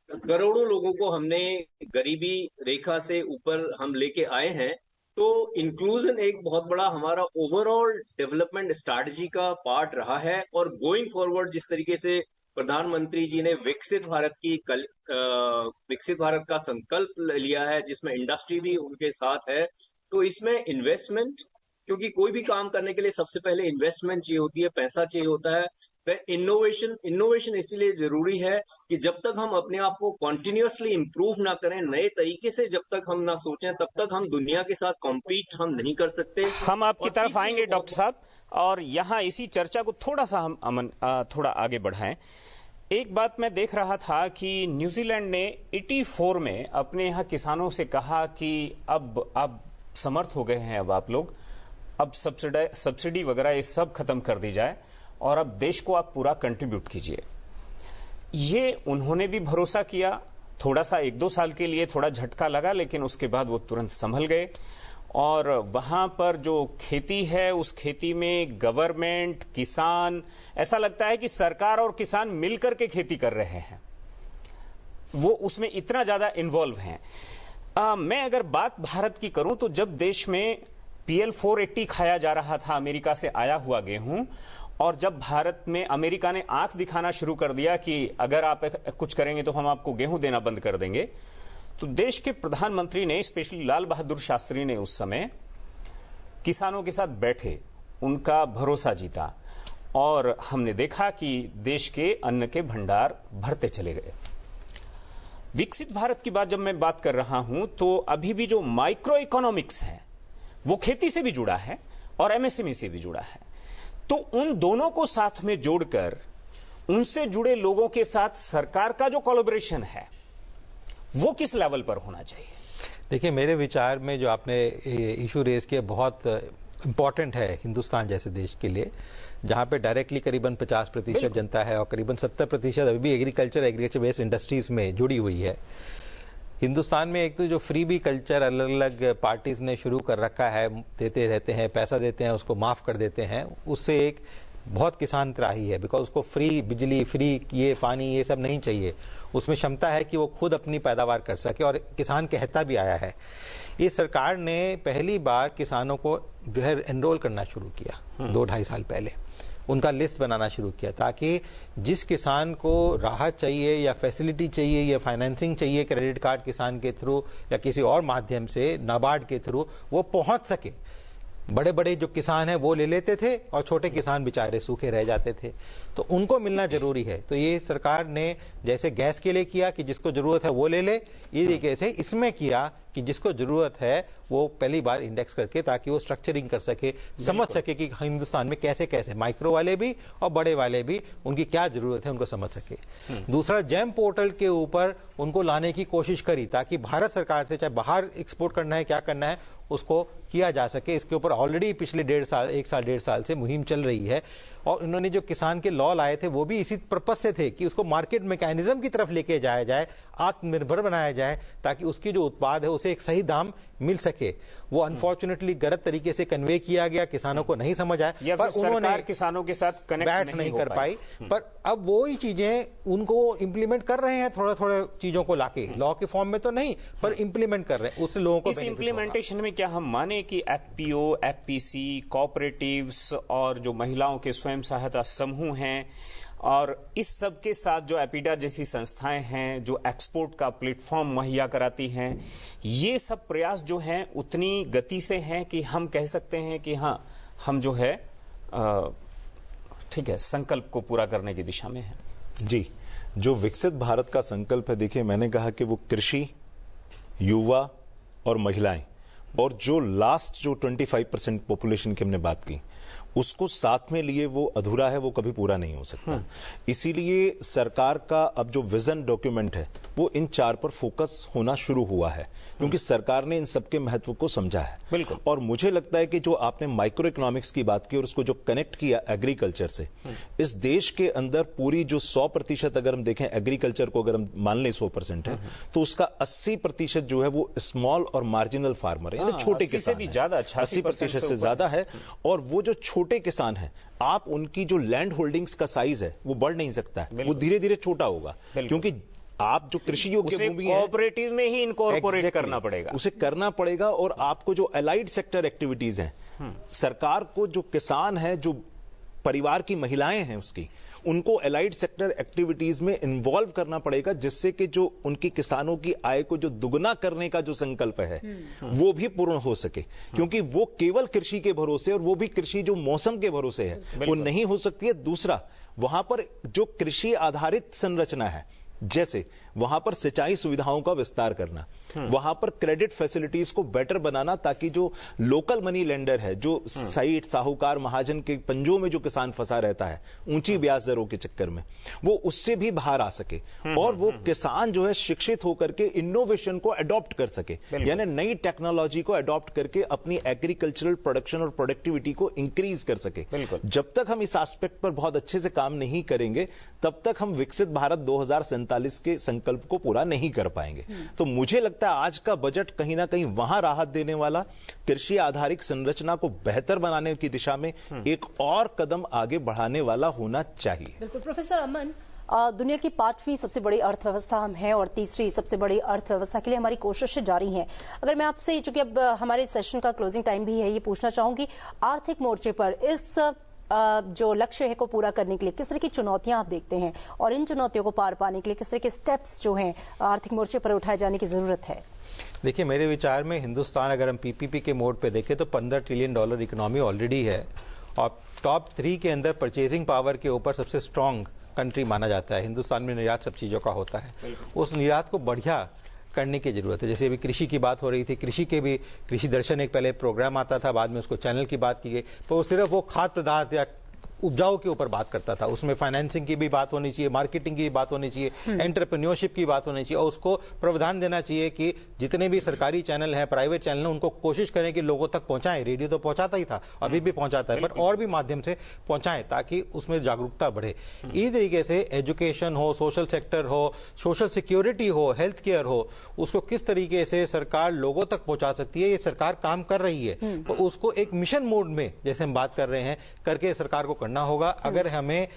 करोड़ों लोगों को हमने गरीबी रेखा से ऊपर हम लेके आए हैं, तो इंक्लूजन एक बहुत बड़ा हमारा ओवरऑल डेवलपमेंट स्ट्रैटेजी का पार्ट रहा है। और गोइंग फॉरवर्ड जिस तरीके से प्रधानमंत्री जी ने विकसित भारत का संकल्प लिया है, जिसमें इंडस्ट्री भी उनके साथ है, तो इसमें इन्वेस्टमेंट, क्योंकि कोई भी काम करने के लिए सबसे पहले इन्वेस्टमेंट चाहिए होती है, पैसा चाहिए होता है। इनोवेशन इसीलिए जरूरी है कि जब तक हम अपने आप को कॉन्टिन्यूअसली इंप्रूव ना करें, नए तरीके से जब तक हम ना सोचें, तब तक हम दुनिया के साथ कॉम्पीट हम नहीं कर सकते। हम आपकी तरफ आएंगे डॉक्टर साहब, और यहाँ इसी चर्चा को थोड़ा सा हम थोड़ा आगे बढ़ाएं। एक बात मैं देख रहा था कि न्यूजीलैंड ने 84 में अपने यहाँ किसानों से कहा कि अब समर्थ हो गए हैं, अब आप लोग, अब सब्सिडी वगैरह ये सब खत्म कर दी जाए और अब देश को आप पूरा कंट्रीब्यूट कीजिए। ये उन्होंने भी भरोसा किया, थोड़ा सा 1-2 साल के लिए थोड़ा झटका लगा, लेकिन उसके बाद वो तुरंत संभल गए। और वहां पर जो खेती है, उस खेती में गवर्नमेंट, किसान, ऐसा लगता है कि सरकार और किसान मिलकर के खेती कर रहे हैं, वो उसमें इतना ज्यादा इन्वॉल्व हैं। मैं अगर बात भारत की करूं तो जब देश में PL 480 खाया जा रहा था, अमेरिका से आया हुआ गेहूं, और जब भारत में अमेरिका ने आंख दिखाना शुरू कर दिया कि अगर आप कुछ करेंगे तो हम आपको गेहूं देना बंद कर देंगे, तो देश के प्रधानमंत्री ने, स्पेशली लाल बहादुर शास्त्री ने, उस समय किसानों के साथ बैठे, उनका भरोसा जीता, और हमने देखा कि देश के अन्न के भंडार भरते चले गए। विकसित भारत की बात जब मैं बात कर रहा हूं, तो अभी भी जो माइक्रो इकोनॉमिक्स है वो खेती से भी जुड़ा है और MSME से भी जुड़ा है। तो उन दोनों को साथ में जोड़कर उनसे जुड़े लोगों के साथ सरकार का जो कोलैबोरेशन है वो किस लेवल पर होना चाहिए? देखिए, मेरे विचार में जो आपने इशू रेज किया बहुत इंपॉर्टेंट है हिंदुस्तान जैसे देश के लिए, जहां पे डायरेक्टली करीबन 50% जनता है और करीबन 70% अभी भी एग्रीकल्चर बेस्ड इंडस्ट्रीज में जुड़ी हुई है। हिंदुस्तान में एक तो जो फ्रीबी कल्चर अलग अलग पार्टीज ने शुरू कर रखा है, देते रहते हैं, पैसा देते हैं, उसको माफ कर देते हैं, उससे एक बहुत किसान त्राही है। बिकॉज उसको फ्री बिजली, फ्री ये पानी, ये सब नहीं चाहिए। उसमें क्षमता है कि वो खुद अपनी पैदावार कर सके, और किसान कहता भी आया है। इस सरकार ने पहली बार किसानों को जो है एनरोल करना शुरू किया 2-2.5 साल पहले, उनका लिस्ट बनाना शुरू किया, ताकि जिस किसान को राहत चाहिए या फैसिलिटी चाहिए या फाइनेंसिंग चाहिए क्रेडिट कार्ड किसान के थ्रू या किसी और माध्यम से, नाबार्ड के थ्रू, वो पहुंच सके। बड़े बड़े जो किसान हैं वो ले लेते थे और छोटे किसान बेचारे सूखे रह जाते थे, तो उनको मिलना जरूरी है। तो ये सरकार ने जैसे गैस के लिए किया कि जिसको जरूरत है वो ले ले, इस तरीके से इसमें किया कि जिसको जरूरत है वो पहली बार इंडेक्स करके, ताकि वो स्ट्रक्चरिंग कर सके, समझ सके कि हिंदुस्तान में कैसे कैसे माइक्रो वाले भी और बड़े वाले भी उनकी क्या जरूरत है, उनको समझ सके। दूसरा, जेम पोर्टल के ऊपर उनको लाने की कोशिश करी, ताकि भारत सरकार से चाहे बाहर एक्सपोर्ट करना है, क्या करना है, उसको किया जा सके। इसके ऊपर ऑलरेडी पिछले 1-1.5 साल से मुहिम चल रही है। और उन्होंने जो किसान के लॉ लाए थे वो भी इसी पर्पस से थे कि उसको मार्केट मैकेनिज्म की तरफ लेके जाया जाए, आत्मनिर्भर बनाया जाए, ताकि उसकी जो उत्पाद है उसी उसे एक सही दाम मिल सके। वो अनफॉर्चुनेटली गलत तरीके से कन्वे किया गया, किसानों को नहीं समझ आया, पर उन्होंने किसानों के साथ बैठ नहीं कर पाई। पर अब वो ही चीजें उनको इम्प्लीमेंट कर रहे हैं, थोड़ा थोड़ा चीजों को लाके, लॉ के फॉर्म में तो नहीं पर इम्प्लीमेंट कर रहे हैं, उससे लोगों को इस इम्प्लीमेंटेशन में क्या हम माने कि एफपीओ, एफपीसी, कोऑपरेटिव्स और जो महिलाओं के स्वयं सहायता समूह हैं और इस सब के साथ जो एपिडा जैसी संस्थाएं हैं जो एक्सपोर्ट का प्लेटफॉर्म मुहैया कराती हैं, ये सब प्रयास जो हैं उतनी गति से हैं कि हम कह सकते हैं कि हाँ, हम जो है ठीक है संकल्प को पूरा करने की दिशा में है। जी, जो विकसित भारत का संकल्प है, देखिए मैंने कहा कि वो कृषि, युवा और महिलाएं और जो लास्ट जो 25% पॉपुलेशन की हमने बात की उसको साथ में लिए वो अधूरा है, वो कभी पूरा नहीं हो सकता। इसीलिए सरकार का अब जो विजन डॉक्यूमेंट है वो इन 4 पर फोकस होना शुरू हुआ है, क्योंकि सरकार ने इन सबके महत्व को समझा है। बिल्कुल। और मुझे लगता है कि जो आपने माइक्रो इकोनॉमिक्स की बात की और उसको जो कनेक्ट किया एग्रीकल्चर से, इस देश के अंदर पूरी जो 100% अगर हम देखें एग्रीकल्चर को, अगर हम मान लें 100% है, तो उसका 80% जो है वो स्मॉल और मार्जिनल फार्मर है, यानी छोटे किसान से भी ज्यादा, 80% से ज्यादा है। और वो जो छोटे किसान हैं, आप उनकी जो लैंड होल्डिंग्स का साइज है वो बढ़ नहीं सकता है, वो धीरे धीरे छोटा होगा, क्योंकि आप जो कृषि योग्य भूमि है कोऑपरेटिव में ही इनकॉर्पोरेट करना पड़ेगा, उसे करना पड़ेगा। और आपको जो अलाइड सेक्टर एक्टिविटीज हैं, सरकार को जो किसान है, जो परिवार की महिलाएं हैं उसकी, उनको अलाइड सेक्टर एक्टिविटीज में इन्वॉल्व करना पड़ेगा, जिससे कि जो उनकी किसानों की आय को जो दुगना करने का जो संकल्प है वो भी पूर्ण हो सके, क्योंकि वो केवल कृषि के भरोसे, और वो भी कृषि जो मौसम के भरोसे है, वो नहीं हो सकती है। दूसरा, वहां पर जो कृषि आधारित संरचना है, जैसे वहां पर सिंचाई सुविधाओं का विस्तार करना, वहां पर क्रेडिट फैसिलिटीज को बेटर बनाना, ताकि जो लोकल मनी लेंडर है, जो साइट साहूकार महाजन के पंजों में जो किसान फंसा रहता है ऊंची ब्याज दरों के चक्कर में, वो उससे भी बाहर आ सके और वो किसान जो है शिक्षित होकर के इनोवेशन को अडॉप्ट कर सके, यानी नई टेक्नोलॉजी को अडॉप्ट करके अपनी एग्रीकल्चरल प्रोडक्शन और प्रोडक्टिविटी को इंक्रीज कर सके। जब तक हम इस एस्पेक्ट पर बहुत अच्छे से काम नहीं करेंगे, तब तक हम विकसित भारत 2047 के संकल्प को पूरा नहीं कर पाएंगे। तो मुझे लगता है आज का बजट कहीं ना कहीं वहां राहत देने वाला, कृषि आधारित संरचना को बेहतर बनाने की दिशा में एक और कदम आगे बढ़ाने वाला होना चाहिए। बिल्कुल। प्रोफेसर अमन, दुनिया की 5वीं सबसे बड़ी अर्थव्यवस्था हम हैं और तीसरी सबसे बड़ी अर्थव्यवस्था के लिए हमारी कोशिशें जारी हैं। अगर मैं आपसे, चूंकि अब हमारे सेशन का क्लोजिंग टाइम भी है, ये पूछना चाहूंगी, आर्थिक मोर्चे पर इस जो लक्ष्य है को पूरा करने के लिए किस तरह की चुनौतियां आप देखते हैं और इन चुनौतियों को पार पाने के लिए किस तरह के स्टेप्स जो हैं आर्थिक मोर्चे पर उठाए जाने की जरूरत है? देखिए, मेरे विचार में हिंदुस्तान, अगर हम पीपीपी के मोड पे देखें तो $15 ट्रिलियन इकोनॉमी ऑलरेडी है और टॉप 3 के अंदर परचेजिंग पावर के ऊपर सबसे स्ट्रांग कंट्री माना जाता है। हिंदुस्तान में निर्यात सब चीजों का होता है, उस निर्यात को बढ़िया करने की जरूरत है। जैसे अभी कृषि की बात हो रही थी, कृषि के भी कृषि दर्शन एक पहले प्रोग्राम आता था, बाद में उसको चैनल की बात की गई, तो सिर्फ वो खाद्य पदार्थ या उपजाऊ के ऊपर बात करता था। उसमें फाइनेंसिंग की भी बात होनी चाहिए, मार्केटिंग की भी बात होनी चाहिए, एंटरप्रेन्योरशिप की बात होनी चाहिए और उसको प्रावधान देना चाहिए कि जितने भी सरकारी चैनल हैं, प्राइवेट चैनल हैं, उनको कोशिश करें कि लोगों तक पहुंचाएं। रेडियो तो पहुंचाता ही था, अभी भी पहुंचाता है, बट और भी माध्यम से पहुंचाएं ताकि उसमें जागरूकता बढ़े। इसी तरीके से एजुकेशन हो, सोशल सेक्टर हो, सोशल सिक्योरिटी हो, हेल्थ केयर हो, उसको किस तरीके से सरकार लोगों तक पहुंचा सकती है, ये सरकार काम कर रही है। तो उसको एक मिशन मोड में, जैसे हम बात कर रहे हैं, करके सरकार को करना होगा। अगर हमें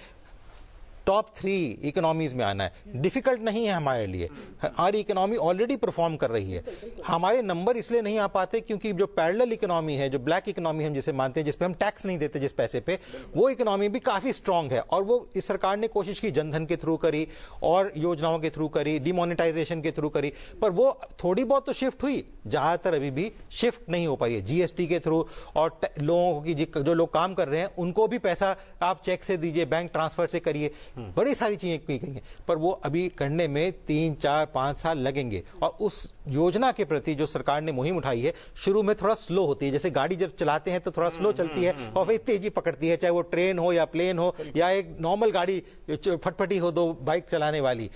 टॉप 3 इकोनॉमीज में आना है, डिफिकल्ट नहीं है हमारे लिए, हमारी इकोनॉमी ऑलरेडी परफॉर्म कर रही है। हमारे नंबर इसलिए नहीं आ पाते क्योंकि जो पैरेलल इकोनॉमी है, जो ब्लैक इकोनॉमी हम जिसे मानते हैं, जिसपे हम टैक्स नहीं देते जिस पैसे पे, वो इकोनॉमी भी काफी स्ट्रांग है और वो इस सरकार ने कोशिश की, जनधन के थ्रू करी और योजनाओं के थ्रू करी, डिमोनेटाइजेशन के थ्रू करी, पर वो थोड़ी बहुत तो शिफ्ट हुई, ज्यादातर अभी भी शिफ्ट नहीं हो पाई है। जीएसटी के थ्रू और लोगों की जो लोग काम कर रहे हैं उनको भी पैसा आप चेक से दीजिए, बैंक ट्रांसफर से करिए, बड़ी सारी चीजें की गई हैं, पर वो अभी करने में 3, 4, 5 साल लगेंगे। और उस योजना के प्रति जो सरकार ने मुहिम उठाई है, शुरू में थोड़ा स्लो होती है, जैसे गाड़ी जब चलाते हैं तो थोड़ा स्लो चलती है और फिर तेजी पकड़ती है, चाहे वो ट्रेन हो या प्लेन हो या एक नॉर्मल गाड़ी फटफटी हो, 2 बाइक चलाने वाली।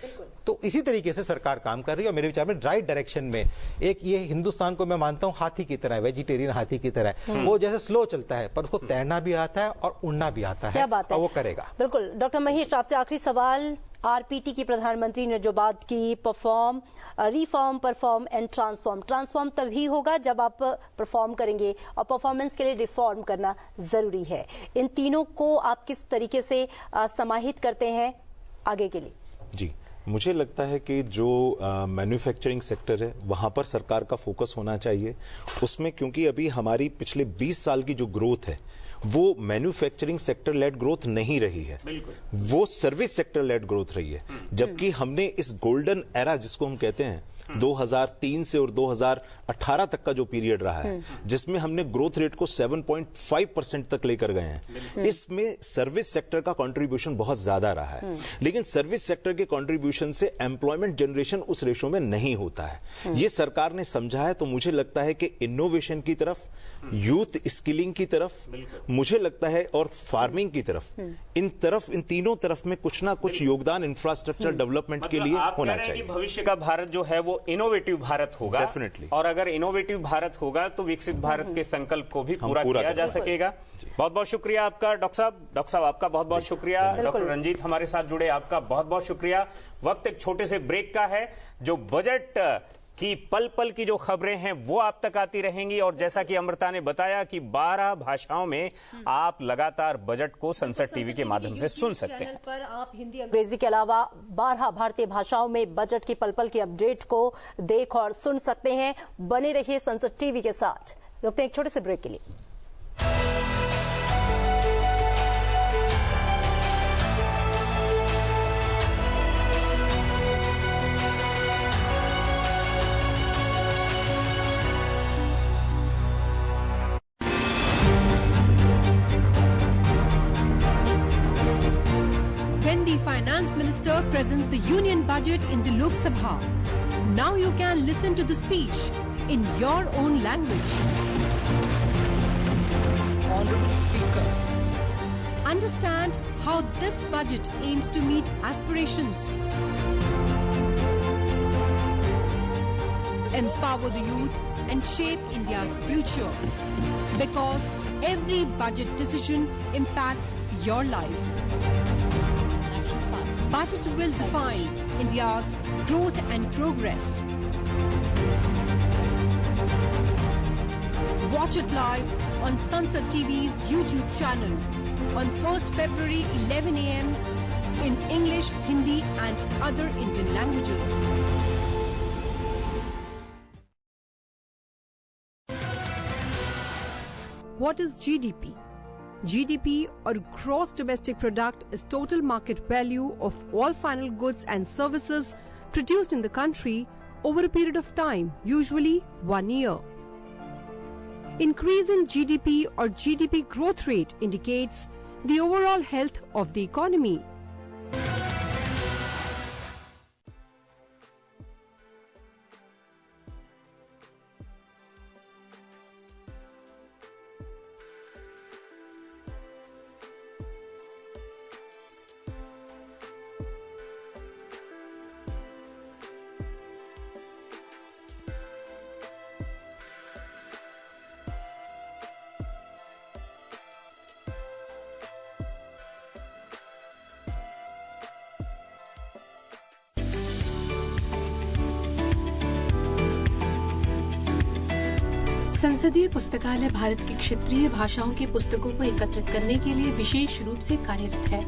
तो इसी तरीके से सरकार काम कर रही है और मेरे विचार में राइट डायरेक्शन में। एक ये हिंदुस्तान को मैं मानता हूं हाथी की तरह, वेजिटेरियन हाथी की तरह, वो जैसे स्लो चलता है पर उसको तैरना भी आता है और उड़ना भी आता है, क्या बात है, और वो करेगा। बिल्कुल। डॉक्टर महेश, आपसे आखिरी सवाल, आरपीटी की प्रधानमंत्री ने जो बात की, रिफॉर्म, परफॉर्म एंड ट्रांसफॉर्म तभी होगा जब आप परफॉर्म करेंगे और परफॉर्मेंस के लिए रिफॉर्म करना जरूरी है। इन तीनों को आप किस तरीके से समाहित करते हैं आगे के लिए? जी, मुझे लगता है कि जो मैन्युफैक्चरिंग सेक्टर है वहां पर सरकार का फोकस होना चाहिए उसमें, क्योंकि अभी हमारी पिछले 20 साल की जो ग्रोथ है वो मैन्युफैक्चरिंग सेक्टर लेड ग्रोथ नहीं रही है, वो सर्विस सेक्टर लेड ग्रोथ रही है। जबकि हमने इस गोल्डन एरा जिसको हम कहते हैं 2003 से और 2018 तक का जो पीरियड रहा है जिसमें हमने ग्रोथ रेट को 7.5% तक लेकर गए हैं, इसमें सर्विस सेक्टर का कंट्रीब्यूशन बहुत ज्यादा रहा है। लेकिन सर्विस सेक्टर के कंट्रीब्यूशन से एम्प्लॉयमेंट जनरेशन उस रेशो में नहीं होता है। ये सरकार ने समझा है, तो मुझे लगता है कि इनोवेशन की तरफ, यूथ स्किलिंग की तरफ, मुझे लगता है, और फार्मिंग की तरफ, इन तीनों तरफ में कुछ ना कुछ योगदान इंफ्रास्ट्रक्चर डेवलपमेंट के लिए होना चाहिए। भविष्य का भारत जो है वो इनोवेटिव भारत होगा, डेफिनेटली। और अगर इनोवेटिव भारत होगा तो विकसित भारत के संकल्प को भी पूरा किया जा सकेगा। बहुत बहुत शुक्रिया आपका डॉक्टर साहब, आपका बहुत बहुत शुक्रिया। डॉक्टर रंजीत हमारे साथ जुड़े, आपका बहुत बहुत शुक्रिया। वक्त एक छोटे से ब्रेक का है। जो बजट की पल पल की जो खबरें हैं वो आप तक आती रहेंगी, और जैसा कि अमृता ने बताया कि 12 भाषाओं में आप लगातार बजट को संसद टीवी के माध्यम से सुन सकते हैं। पर आप हिंदी, अंग्रेजी के अलावा 12 भारतीय भाषाओं में बजट की पल पल की अपडेट को देख और सुन सकते हैं। बने रहिए संसद टीवी के साथ। रुकते हैं एक छोटे से ब्रेक के लिए। Finance Minister presents the Union Budget in the Lok Sabha. Now you can listen to the speech in your own language. Honorable Speaker, Understand how this budget aims to meet aspirations, empower the youth and shape India's future. Because every budget decision impacts your life. Budget will define India's growth and progress. Watch it live on Sansad TV's YouTube channel on 1st February 11 AM in English, Hindi and other Indian languages. What is GDP? GDP, or gross domestic product, is total market value of all final goods and services produced in the country over a period of time, usually 1 year. Increase in GDP or GDP growth rate indicates the overall health of the economy. संसदीय पुस्तकालय भारत की क्षेत्रीय भाषाओं की पुस्तकों को एकत्रित करने के लिए विशेष रूप से कार्यरत है।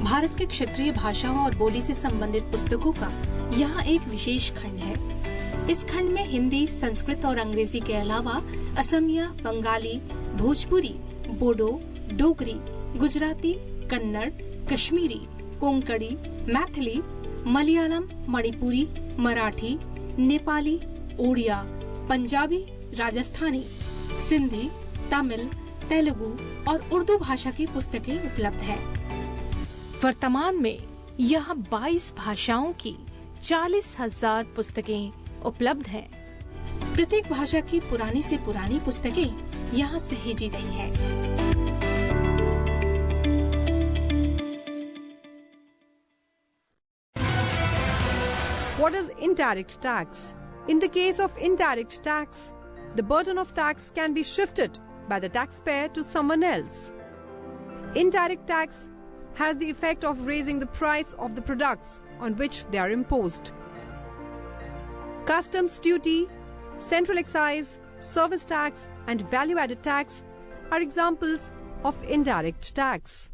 भारत के क्षेत्रीय भाषाओं और बोली से संबंधित पुस्तकों का यहाँ एक विशेष खंड है। इस खंड में हिंदी, संस्कृत और अंग्रेजी के अलावा असमिया, बंगाली, भोजपुरी, बोडो, डोगरी, गुजराती, कन्नड़, कश्मीरी, कोंकणी, मैथिली, मलयालम, मणिपुरी, मराठी, नेपाली, ओडिया, पंजाबी, राजस्थानी, सिंधी, तमिल, तेलुगु और उर्दू भाषा की पुस्तकें उपलब्ध हैं। वर्तमान में यहाँ 22 भाषाओं की 40,000 पुस्तकें उपलब्ध हैं। प्रत्येक भाषा की पुरानी से पुरानी पुस्तकें यहाँ सहेजी गई हैं। What is indirect tax? In the case of indirect tax, the burden of tax can be shifted by the taxpayer to someone else. Indirect tax has the effect of raising the price of the products on which they are imposed. Customs duty, central excise, service tax and value-added tax are examples of indirect tax.